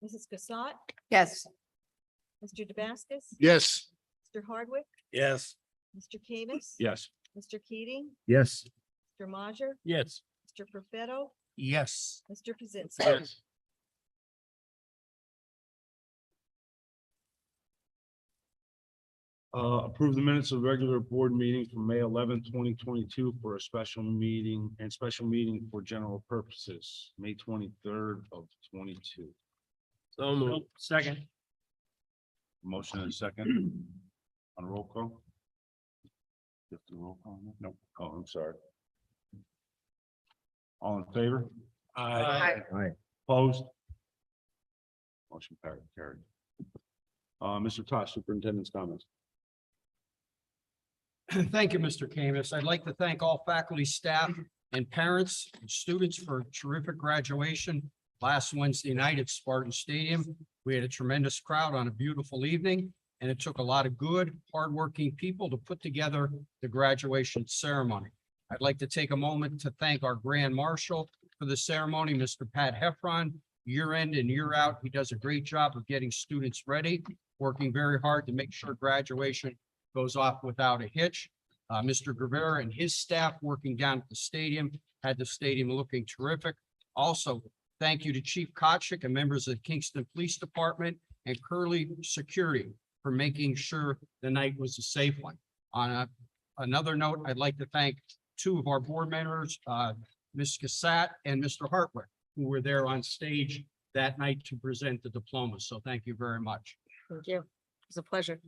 Mrs. Cassatt, Yes. Mr. Damascus, Yes. Mr. Hardwick, Yes. Mr. Kamis. Yes. Mr. Keating, Yes. Mr. Majer, Yes. Mr. Profetto, Yes. Mr. Pazinski. Approve the minutes of regular board meeting from May 11th, 2022 for a special meeting and special meeting for general purposes, May 23rd of 22. So moved. Second. Motion and second on roll call. You have to roll call? No. Oh, I'm sorry. All in favor? Aye. Aye. Opposed? Motion carried. Mr. Tosh, superintendent's comments. Thank you, Mr. Camus. I'd like to thank all faculty, staff, and parents and students for a terrific graduation last Wednesday night at Spartan Stadium. We had a tremendous crowd on a beautiful evening, and it took a lot of good, hardworking people to put together the graduation ceremony. I'd like to take a moment to thank our Grand Marshal for the ceremony, Mr. Pat Heffron. Year in and year out, he does a great job of getting students ready, working very hard to make sure graduation goes off without a hitch. Mr. Guevara and his staff working down at the stadium had the stadium looking terrific. Also, thank you to Chief Kotchik and members of the Kingston Police Department and Curley Security for making sure the night was a safe one. On another note, I'd like to thank two of our board members, Ms. Cassatt and Mr. Hartwick, who were there on stage that night to present the diplomas. So thank you very much. Thank you. It's a pleasure.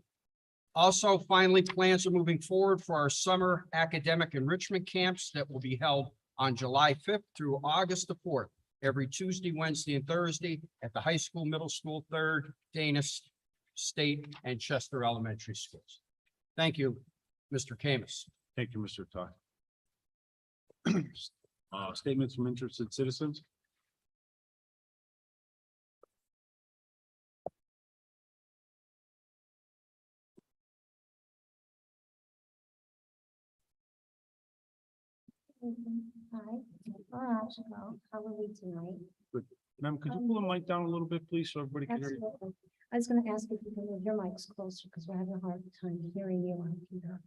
Also, finally, plans are moving forward for our summer academic enrichment camps that will be held on July 5th through August the 4th, every Tuesday, Wednesday, and Thursday at the high school, middle school, Third, Dana State, and Chester Elementary Schools. Thank you, Mr. Camus. Thank you, Mr. Tosh. Statements from interested citizens. Hi, how are we tonight? Ma'am, could you pull the mic down a little bit, please, so everybody can hear you? Absolutely. I was gonna ask if you can move your mics closer because we're having a hard time hearing you on here.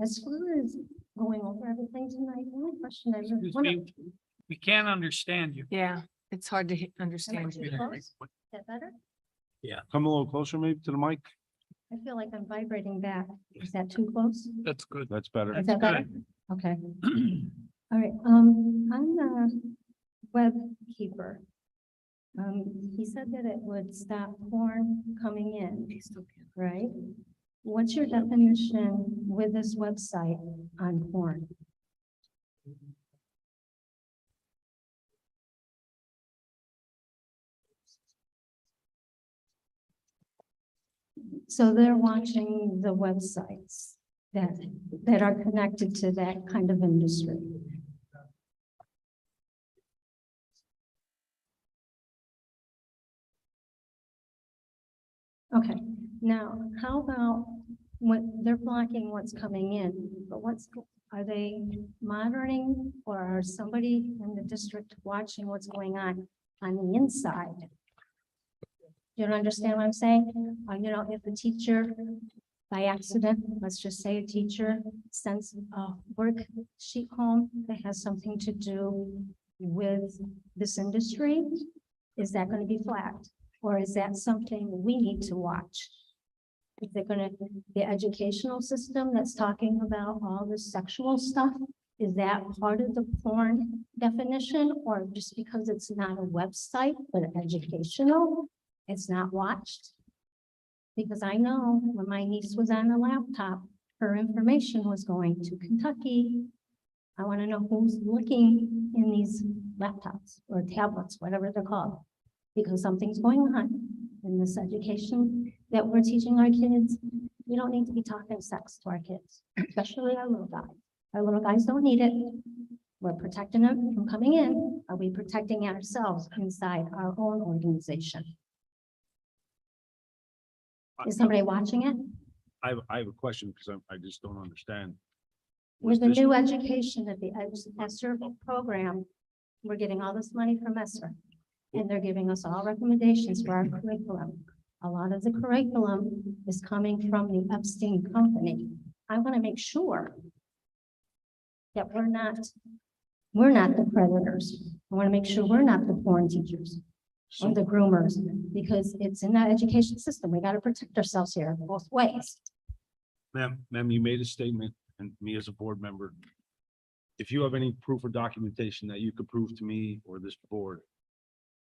As far as going over everything tonight, the only question I really want to. We can't understand you. Yeah, it's hard to understand you. Is that better? Come a little closer maybe to the mic. I feel like I'm vibrating back. Is that too close? That's good. That's better. Is that better? Okay. All right, I'm the web keeper. He said that it would stop porn coming in, right? What's your definition with this website on porn? So they're watching the websites that are connected to that kind of industry. Okay, now how about when they're blocking what's coming in, but are they monitoring or are somebody in the district watching what's going on the inside? You don't understand what I'm saying? You know, if a teacher by accident, let's just say a teacher sends a worksheet home that has something to do with this industry, is that going to be flagged? Or is that something we need to watch? Is it gonna, the educational system that's talking about all this sexual stuff, is that part of the porn definition? Or just because it's not a website, but educational, it's not watched? Because I know when my niece was on a laptop, her information was going to Kentucky. I want to know who's looking in these laptops or tablets, whatever they're called. Because something's going on in this education that we're teaching our kids. We don't need to be talking sex to our kids, especially our little guys. Our little guys don't need it. We're protecting them from coming in. Are we protecting ourselves inside our own organization? Is somebody watching it? I have a question because I just don't understand. With the new education of the ESSER program, we're getting all this money from ESSER. and they're giving us all recommendations for our curriculum. A lot of the curriculum is coming from the Epstein Company. I want to make sure that we're not the predators. I want to make sure we're not the porn teachers or the groomers, because it's in that education system. We got to protect ourselves here both ways. Ma'am, you made a statement, and me as a board member, if you have any proof or documentation that you could prove to me or this board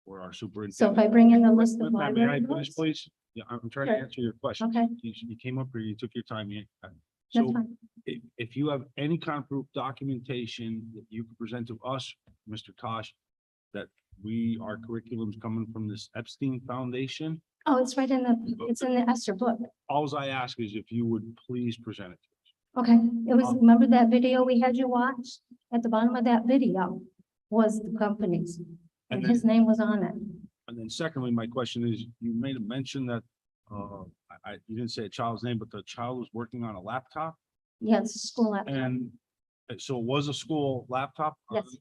or our So if superintendent. I bring in the list of Ma'am, may I library finish, books, please? Yeah, I'm trying to Sure. answer your question. Okay. You came up here, you took your time. that's So fine. if you have any kind of proof documentation that you could present to us, Mr. Tosh, that our curriculum's coming from this Epstein Foundation, Oh, it's right in it's in the Esther book. all I ask is if you would please present it. Okay, it was, remember that video we had you watch? At the bottom of that video was the companies, and And his name was on it. And then secondly, my question is, you made a mention that, you didn't say a child's name, but the child was working on a laptop, Yeah, it's a school laptop. and so it was a school laptop Yes.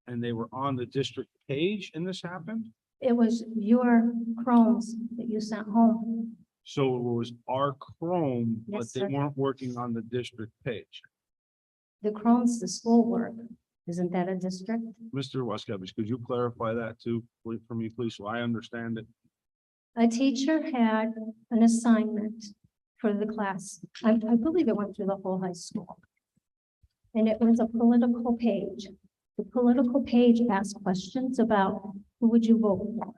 and they were on the district page and this happened? It was your Chromes that you sent home. So it was our Chrome, but Yes, they sir. weren't working on the district page. The Chrome's the schoolwork. Isn't that a district? Mr. Westcavage, could you clarify that too, for me, please, so I understand it? A teacher had an assignment for the class. I believe it went through the whole high school. And it was a political page. The political page asked questions about who would you vote for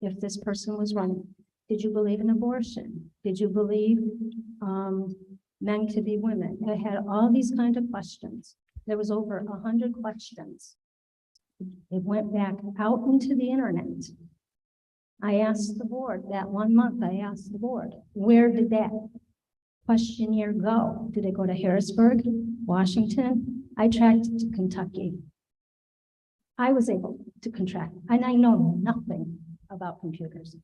if this person was running? Did you believe in abortion? Did you believe men could be women? It had all these kind of questions. There was over 100 questions. It went back out into the internet. I asked the board that 1 month, I asked the board, where did that questionnaire go? Did it go to Harrisburg, Washington? I tracked it to Kentucky. I was able to contract, and I know nothing about computers.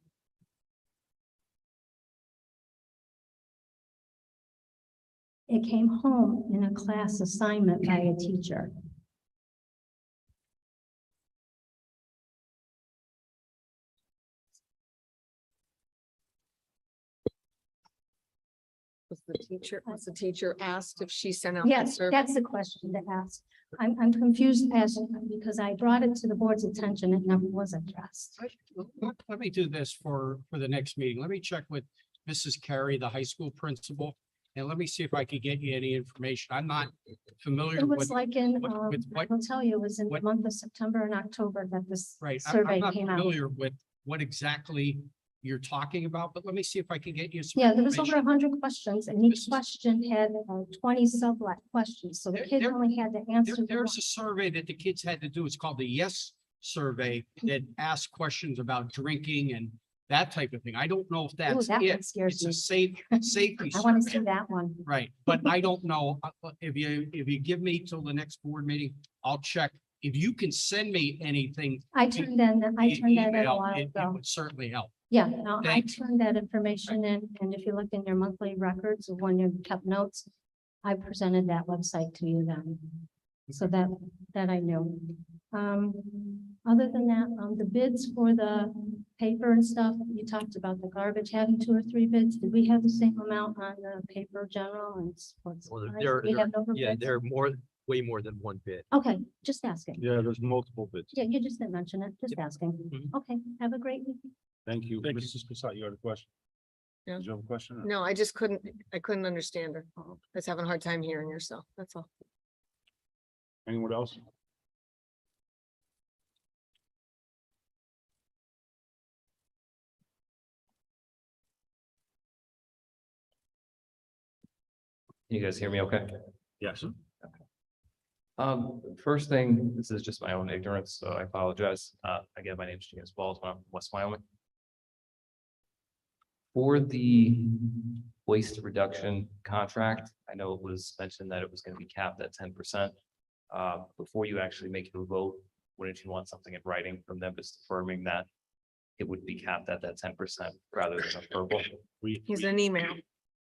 It came home in a class assignment by a teacher. Was the teacher asked if she sent out? the Yes, survey? that's the question to ask. I'm confused as, because I brought it to the board's attention, it never was addressed. Let me do this for the next meeting. Let me check with Mrs. Carey, the high school principal, and let me see if I could get you any information. I'm not familiar It with. was like in, with what- I'll tell you, it was in the what- month of September and October that this Right, I'm survey not came out. familiar with what exactly you're talking about, but let me see if I can get you some. Yeah, there was over information. 100 questions, and each This is- question had 20 sub-like questions, so the There- kid there- only had to answer. the There's one. a survey that the kids had to do. It's called the Yes Survey that asks questions about drinking and that type of thing. I don't know if Ooh, that's that one it. scares It's a me. safety I want to survey. see that one. Right, but I don't know. If you give me till the next board meeting, I'll check. If you can send me anything. I turned that in via a email, while it ago. would certainly help. Yeah, no, I Thanks. turned that information in, and if you look in your monthly records of when you kept notes, I presented that website to you then. So that I knew. Other than that, the bids for the paper and stuff, you talked about the garbage having 2 or 3 bids. Did we have the same amount on the paper general and sports? Well, supplies? there, We there- have no yeah, bids? there are way more than one bid. Okay, just asking. Yeah, there's multiple bits. Yeah, you just didn't mention it, just asking. Mhm. Okay, have a great week. Thank you. Thank you. Mrs. Cassatt, you had a question? Yeah. Did you have a question? No, I couldn't understand her. I was having a hard time hearing yourself. That's all. Anyone else? You guys hear me okay? Yes. First thing, this is just my own ignorance, so I apologize. Again, my name is James Balls, I'm from West Wyoming. For the waste reduction contract, I know it was mentioned that it was gonna be capped at 10%. Before you actually make your vote, wouldn't you want something in writing from them just affirming that it would be capped at that 10% rather than a verbal? He's an email,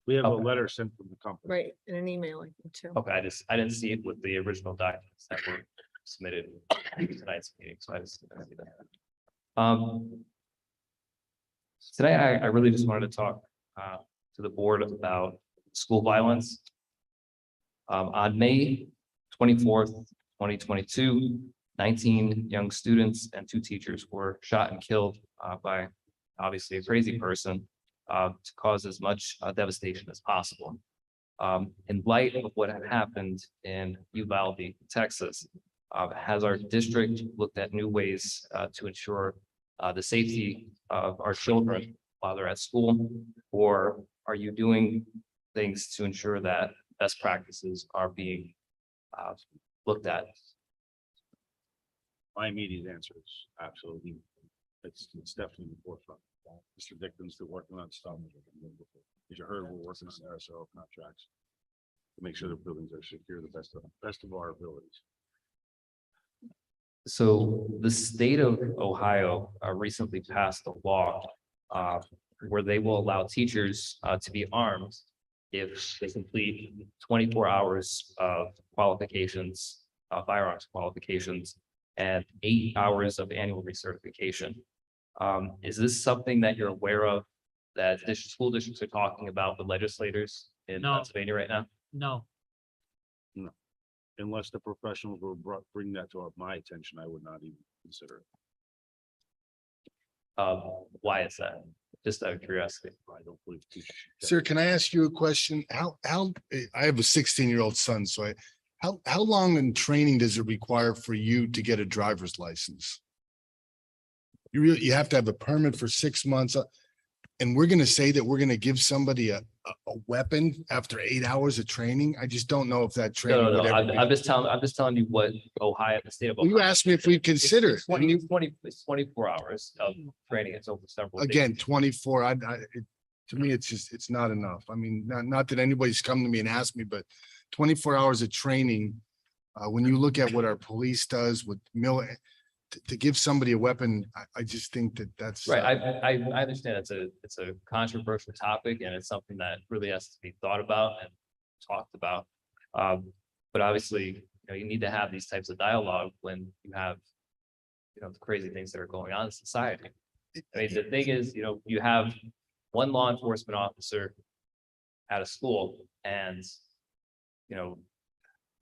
We have a Okay. letter sent from the company. right, in an email, I think too. Okay, I didn't see it with the original documents that were submitted to tonight's meeting, so I just didn't see that. Today, I really just wanted to talk to the board about school violence. On May 24th, 2022, 19 young students and 2 teachers were shot and killed by obviously a crazy person to cause as much devastation as possible. In light of what had happened in Uvalde, Texas, has our district looked at new ways to ensure the safety of our children while they're at school? Or are you doing things to ensure that best practices are being looked at? My immediate answer is absolutely. It's definitely in the forefront. Mr. Dickens, still working on stuff. As you heard, we're working on SRO contracts to make sure the buildings are secure the best of our abilities. So the state of Ohio recently passed a law where they will allow teachers to be armed if they complete 24 hours of qualifications, firearms qualifications, and 8 hours of annual recertification. Is this something that you're aware of that school districts are talking about with legislators in Pennsylvania right now? No. No, unless the professionals will bring that to my attention, I would not even consider it. Why is that? Just out of curiosity. I don't believe teachers. Sir, can I ask you a question? I have a 16-year-old son, so how long in training does it require for you to get a driver's license? You have to have a permit for 6 months. And we're gonna say that we're gonna give somebody a weapon after 8 hours of training? I just don't know if that training No. would ever be. I'm just telling you what Ohio, the state of Well, Ohio. you asked me if we consider it. It's 24 hours of training. It's over several days. Again, 24, to me, it's not enough. I mean, not that anybody's come to me and asked me, but 24 hours of training, when you look at what our police does with to give somebody a weapon, I just think that's. Right, I understand it's a controversial topic and it's something that really has to be thought about and talked about. But obviously, you need to have these types of dialogue when you have, the crazy things that are going on in society. I mean, the thing is, you have one law enforcement officer at a school and,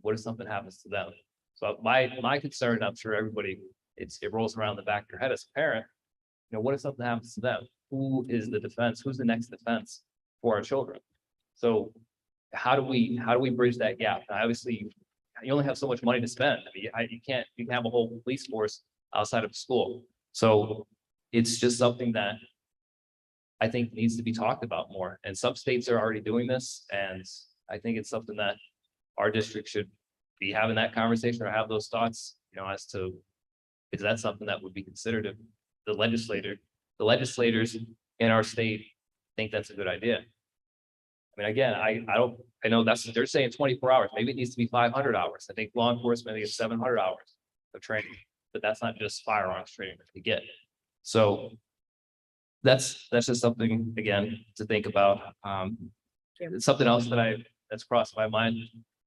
what if something happens to them? So my concern, I'm sure everybody, it rolls around the back of your head as a parent. What if something happens to them? Who is the defense? Who's the next defense for our children? So how do we bridge that gap? Now, obviously, you only have so much money to spend. I mean, you can't have a whole police force outside of school. So it's just something that I think needs to be talked about more. And some states are already doing this. And I think it's something that our district should be having that conversation or have those thoughts, as to, is that something that would be considered if the legislators in our state think that's a good idea? I mean, again, I know they're saying 24 hours, maybe it needs to be 500 hours. I think law enforcement gets 700 hours of training, but that's not just firearms training that they get. So that's just something, again, to think about. Something else that's crossed my mind.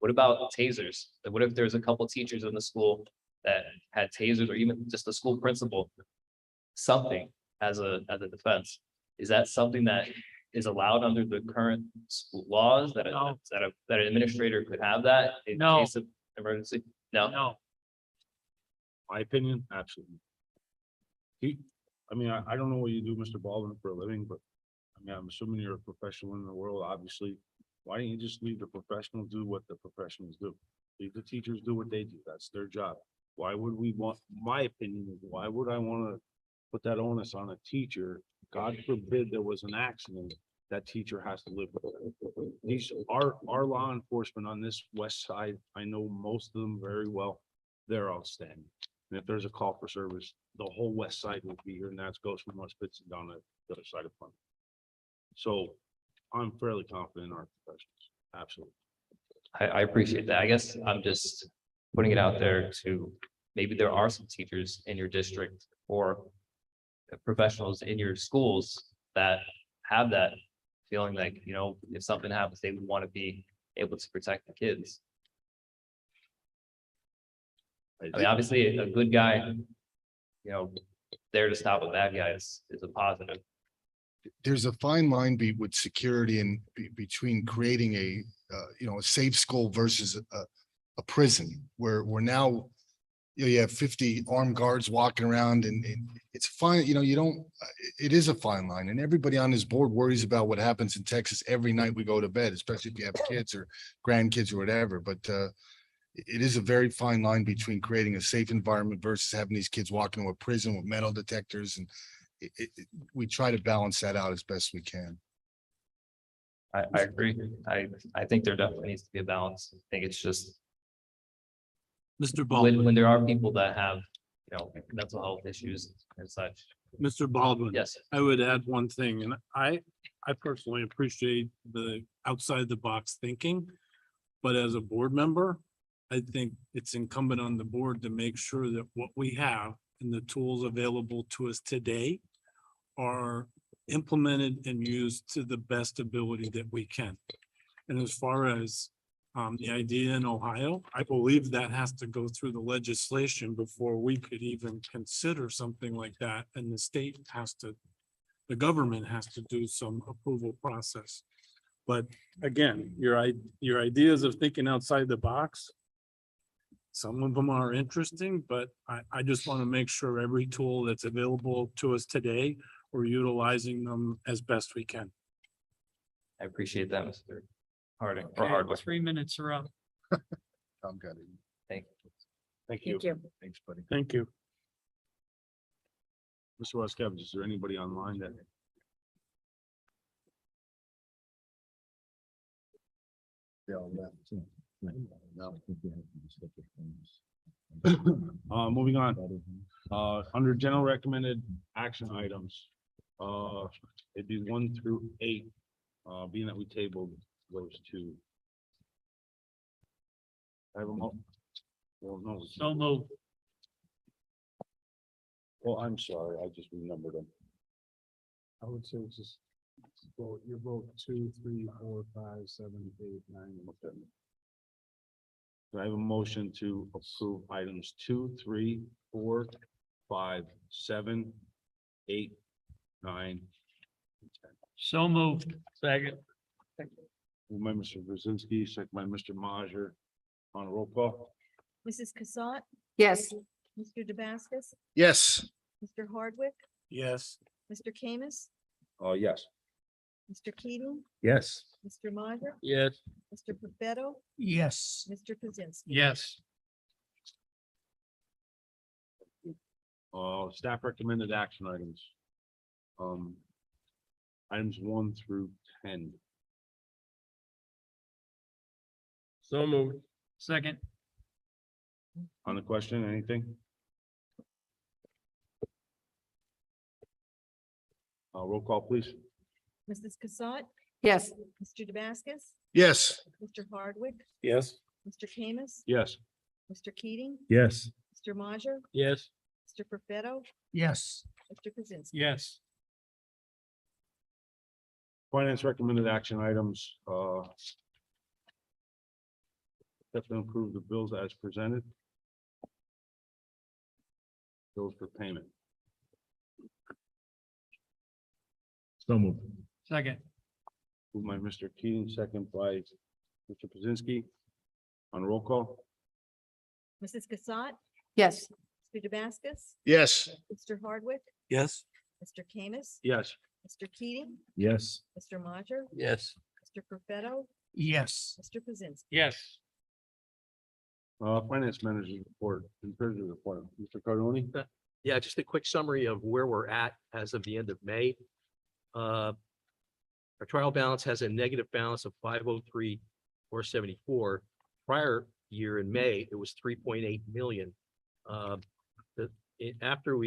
What about tasers? What if there's a couple teachers in the school that had tasers, or even just the school principal, something as a defense? Is that something that is allowed under the current school laws that an administrator could have that in case of emergency? No. My opinion, absolutely. I don't know what you do, Mr. Baldwin, for a living, but I'm assuming you're a professional in the world, obviously. Why don't you just leave the professionals do what the professionals do? Leave the teachers do what they do. That's their job. Why would we want, my opinion is, why would I want to put that onus on a teacher? God forbid there was an accident, that teacher has to live with it. These our law enforcement on this west side, I know most of them very well. They're outstanding. And if there's a call for service, the whole west side will be here, and that goes from West Pittston down to the other side of Plymouth. So I'm fairly confident in our professionals. Absolutely. I appreciate that. I guess I'm just putting it out there to, maybe there are some teachers in your district or professionals in your schools that have that feeling like, if something happens, they would want to be able to protect the kids. I mean, obviously a good guy, there to stop a bad guy is a positive. There's a fine line with security and between creating a safe school versus a prison where we're now, you have 50 armed guards walking around and it's fine, it is a fine line and everybody on this board worries about what happens in Texas every night we go to bed, especially if you have kids or grandkids or whatever, but it is a very fine line between creating a safe environment versus having these kids walking to a prison with metal detectors and we try to balance that out as best we can. I agree. I think there definitely needs to be a balance. I think it's just Mr. Baldwin, when there are people that have, mental health issues and such. Mr. Baldwin. Yes, I would add one thing, and I personally appreciate the outside the box thinking. But as a board member, I think it's incumbent on the board to make sure that what we have and the tools available to us today are implemented and used to the best ability that we can. And as far as the idea in Ohio, I believe that has to go through the legislation before we could even consider something like that. And the government has to do some approval process. But again, your ideas of thinking outside the box, some of them are interesting, but I just want to make sure every tool that's available to us today, we're utilizing them as best we can. I appreciate that, Mr. Harding or Okay, Hardwick. 3 minutes are up. Tom got it. Thank you. Thank you. Thank you. Thanks, buddy. Thank you. Mr. Roskevich, is there anybody online that? Moving on, under general recommended action items, it'd be 1 through 8, being that we tabled those two. I have a well, no. So moved. Well, I'm sorry, I just renumbered them. I would say just vote, you vote 2, 3, 4, 5, 7, 8, 9, and 10. Do I have a motion to approve items 2, 3, 4, 5, 7, 8, 9, and 10? So moved. Second. Moved by Mr. Brzezinski, second by Mr. Majer. On a roll call? Mrs. Cassatt, Yes. Mr. Damascus, Yes. Mr. Hardwick, Yes. Mr. Kamis, Yes. Mr. Keating, Yes. Mr. Majer, Yes. Mr. Perfetto, Yes. Mr. Kaczynski. Yes. Staff recommended action items. Items 1 through 10. So moved. Second. On the question, anything? Roll call, please. Mrs. Cassatt, Yes. Mr. Damascus, Yes. Mr. Hardwick, Yes. Mr. Kamis, Yes. Mr. Keating, Yes. Mr. Majer, Yes. Mr. Perfetto, Yes. Mr. Kaczynski. Yes. Finance recommended action items, definitely approve the bills as presented. Bills for payment. So moved. Second. Moved by Mr. Keating, second by Mr. Brzezinski. On roll call? Mrs. Cassatt, Yes. Mr. Damascus, Yes. Mr. Hardwick, Yes. Mr. Kamis, Yes. Mr. Keating, Yes. Mr. Majer, Yes. Mr. Perfetto, Yes. Mr. Kaczynski. Yes. Finance manager's report, and treasurer's report, Mr. Cardoni? Yeah, just a quick summary of where we're at as of the end of May. Our trial balance has a negative balance of 503,474. Prior year in May, it was 3.8 million. After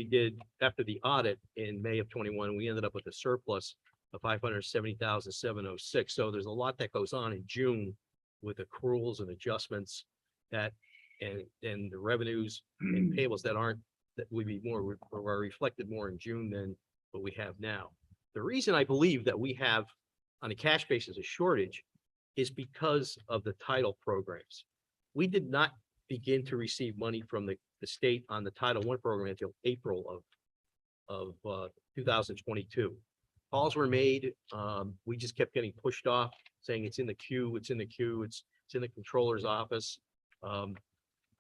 the audit in May of 21, we ended up with a surplus of 570,706. So there's a lot that goes on in June with accruals and adjustments that and the revenues and payables that would be more are reflected more in June than what we have now. The reason I believe that we have on a cash basis a shortage is because of the title programs. We did not begin to receive money from the state on the Title I program until April of 2022. Calls were made. We just kept getting pushed off, saying it's in the queue, it's in the queue, it's in the controller's office. I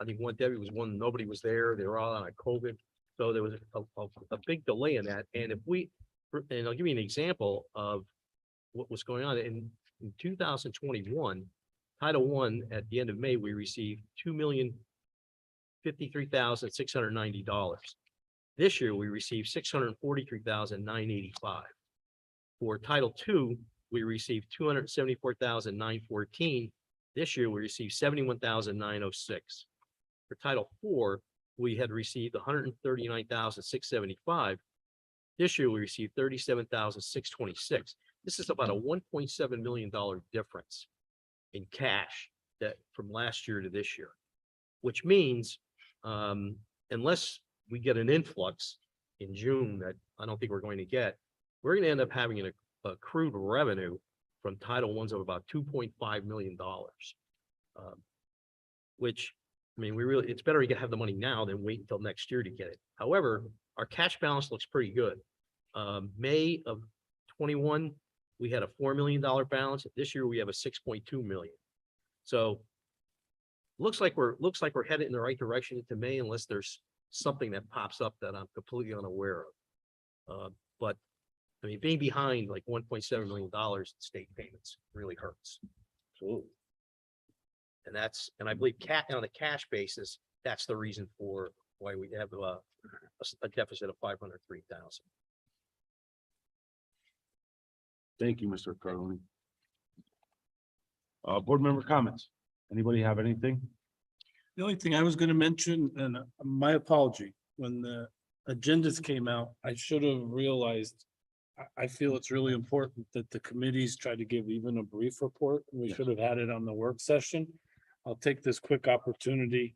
think Debbie was one, nobody was there. They were all on COVID. So there was a big delay in that. And and I'll give you an example of what was going on in 2021, Title I, at the end of May, we received $2,053,690. This year, we received $643,985. For Title II, we received $274,914. This year, we received $71,906. For Title IV, we had received $139,675. This year, we received $37,626. This is about a $1.7 million difference in cash that from last year to this year, which means unless we get an influx in June that I don't think we're going to get, we're going to end up having an accrued revenue from Title I's of about $2.5 million, which, I mean, it's better to have the money now than wait until next year to get it. However, our cash balance looks pretty good. May of 21, we had a $4 million balance. This year we have a 6.2 million. So looks like we're headed in the right direction into May, unless there's something that pops up that I'm completely unaware of. But I mean, being behind like $1.7 million in state payments really hurts. Absolutely. And I believe on a cash basis, that's the reason for why we have a deficit of 503,000. Thank you, Mr. Cardoni. Board member comments. Anybody have anything? The only thing I was gonna mention, and my apology, when the agendas came out, I should have realized. I feel it's really important that the committees try to give even a brief report. We should have had it on the work session. I'll take this quick opportunity.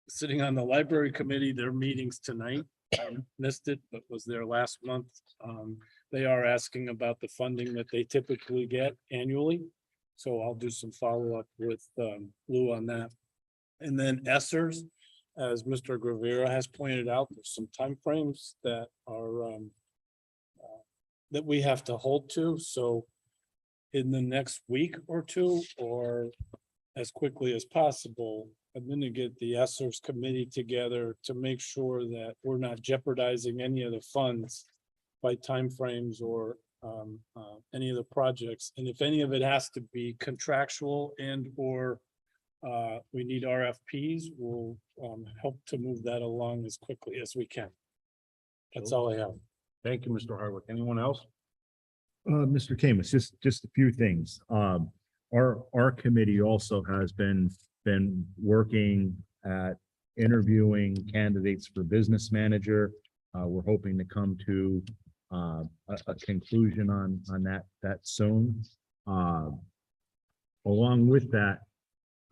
Sitting on the library committee, their meetings tonight, I missed it, but was there last month. They are asking about the funding that they typically get annually. So I'll do some follow-up with Lou on that. And then Essers, as Mr. Gravera has pointed out, there's some timeframes that are that we have to hold to. So in the next week or two, or as quickly as possible, I'm going to get the Essers committee together to make sure that we're not jeopardizing any of the funds by timeframes or any of the projects. And if any of it has to be contractual and or we need RFPs, we'll help to move that along as quickly as we can. That's all I have. Thank you, Mr. Hardwick. Anyone else? Mr. Kamis, just a few things. Our committee also has been working at interviewing candidates for business manager. We're hoping to come to a conclusion on that soon. Along with that,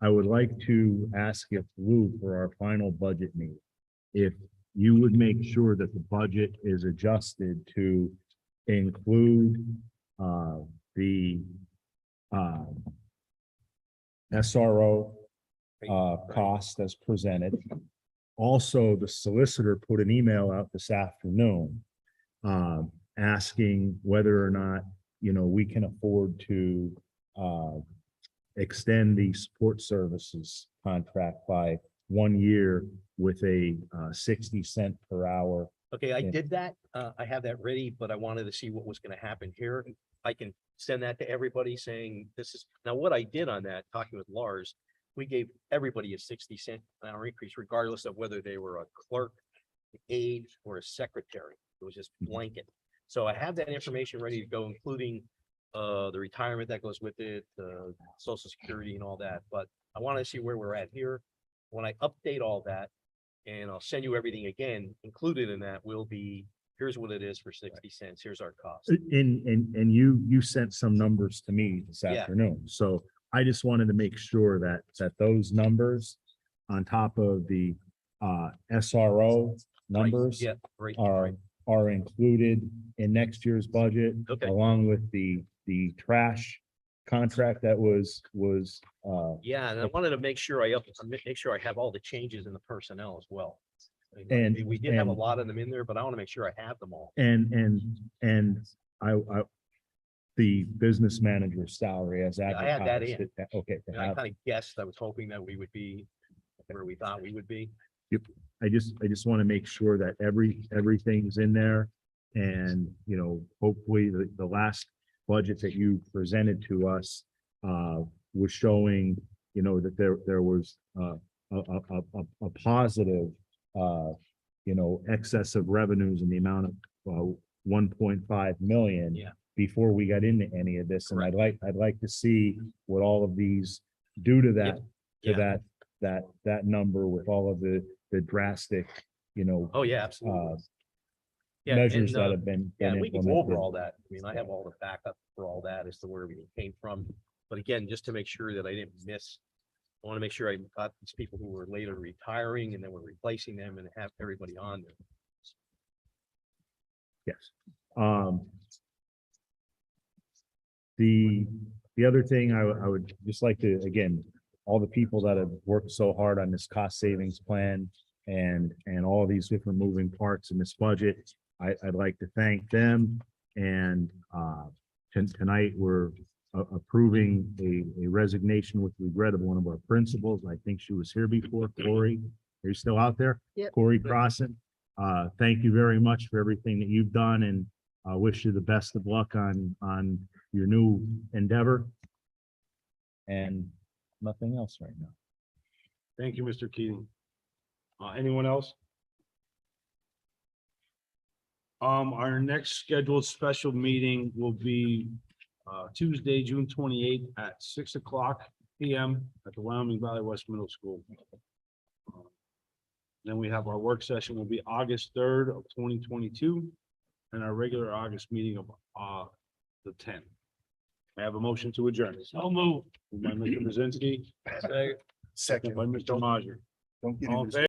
I would like to ask if Lou, for our final budget meeting, if you would make sure that the budget is adjusted to include the SRO cost as presented. Also, the solicitor put an email out this afternoon asking whether or not, we can afford to extend the support services contract by 1 year with a 60 cent per hour. Okay, I did that. I have that ready, but I wanted to see what was going to happen here. I can send that to everybody saying this is, now what I did on that, talking with Lars, we gave everybody a 60 cent an hour increase, regardless of whether they were a clerk, aide, or a secretary. It was just blanket. So I have that information ready to go, including the retirement that goes with it, the Social Security and all that. But I want to see where we're at here. When I update all that, and I'll send you everything again, included in that will be, here's what it is for 60 cents. Here's our cost. And you sent some numbers to me this Yeah. afternoon. So I just wanted to make sure that those numbers on top of the SRO numbers Yeah, right. are included in next year's budget, Okay. along with the trash contract that was Yeah, and I wanted to make sure I have all the changes in the personnel as well. And- We did have a and- lot of them in there, but I want to make sure I have them all. And I, the business manager's salary as Yeah, I had that advertised. in. Okay, to And I have- kind of guessed, I was hoping that we would be where we thought we would be. I just want to make sure that everything's in there. And, you know, hopefully the last budget that you presented to us was showing, you know, that there was a positive, you know, excess of revenues in the amount of 1.5 million. Yeah. Before we got into any of this, and Correct. I'd like to see what all of these do to that, Yeah. that number with all of the drastic, you know, Oh, yeah, absolutely. Yeah, measures and, that have been Yeah, we can go over implemented. all that. I mean, I have all the backup for all that as to where we came from. But again, just to make sure that I didn't miss, I want to make sure I got these people who were later retiring and then we're replacing them and have everybody on there. Yes. The other thing I would just like to, again, all the people that have worked so hard on this cost savings plan and all these different moving parts in this budget, I'd like to thank them. And tonight, we're approving a resignation with regret of one of our principals. I think she was here before. Corey, are you still out there? Yep. Corey Crossan. Thank you very much for everything that you've done, and I wish you the best of luck on your new endeavor. And nothing else right now. Thank you, Mr. Keating. Anyone else? Our next scheduled special meeting will be Tuesday, June 28th at 6:00 PM at the Wyoming Valley West Middle School. Then we have our work session will be August 3rd of 2022, and our regular August meeting of the 10th. I have a motion to adjourn. So move. Moved by Mr. Brzezinski, second by Mr. Majer. Don't get All in into favor?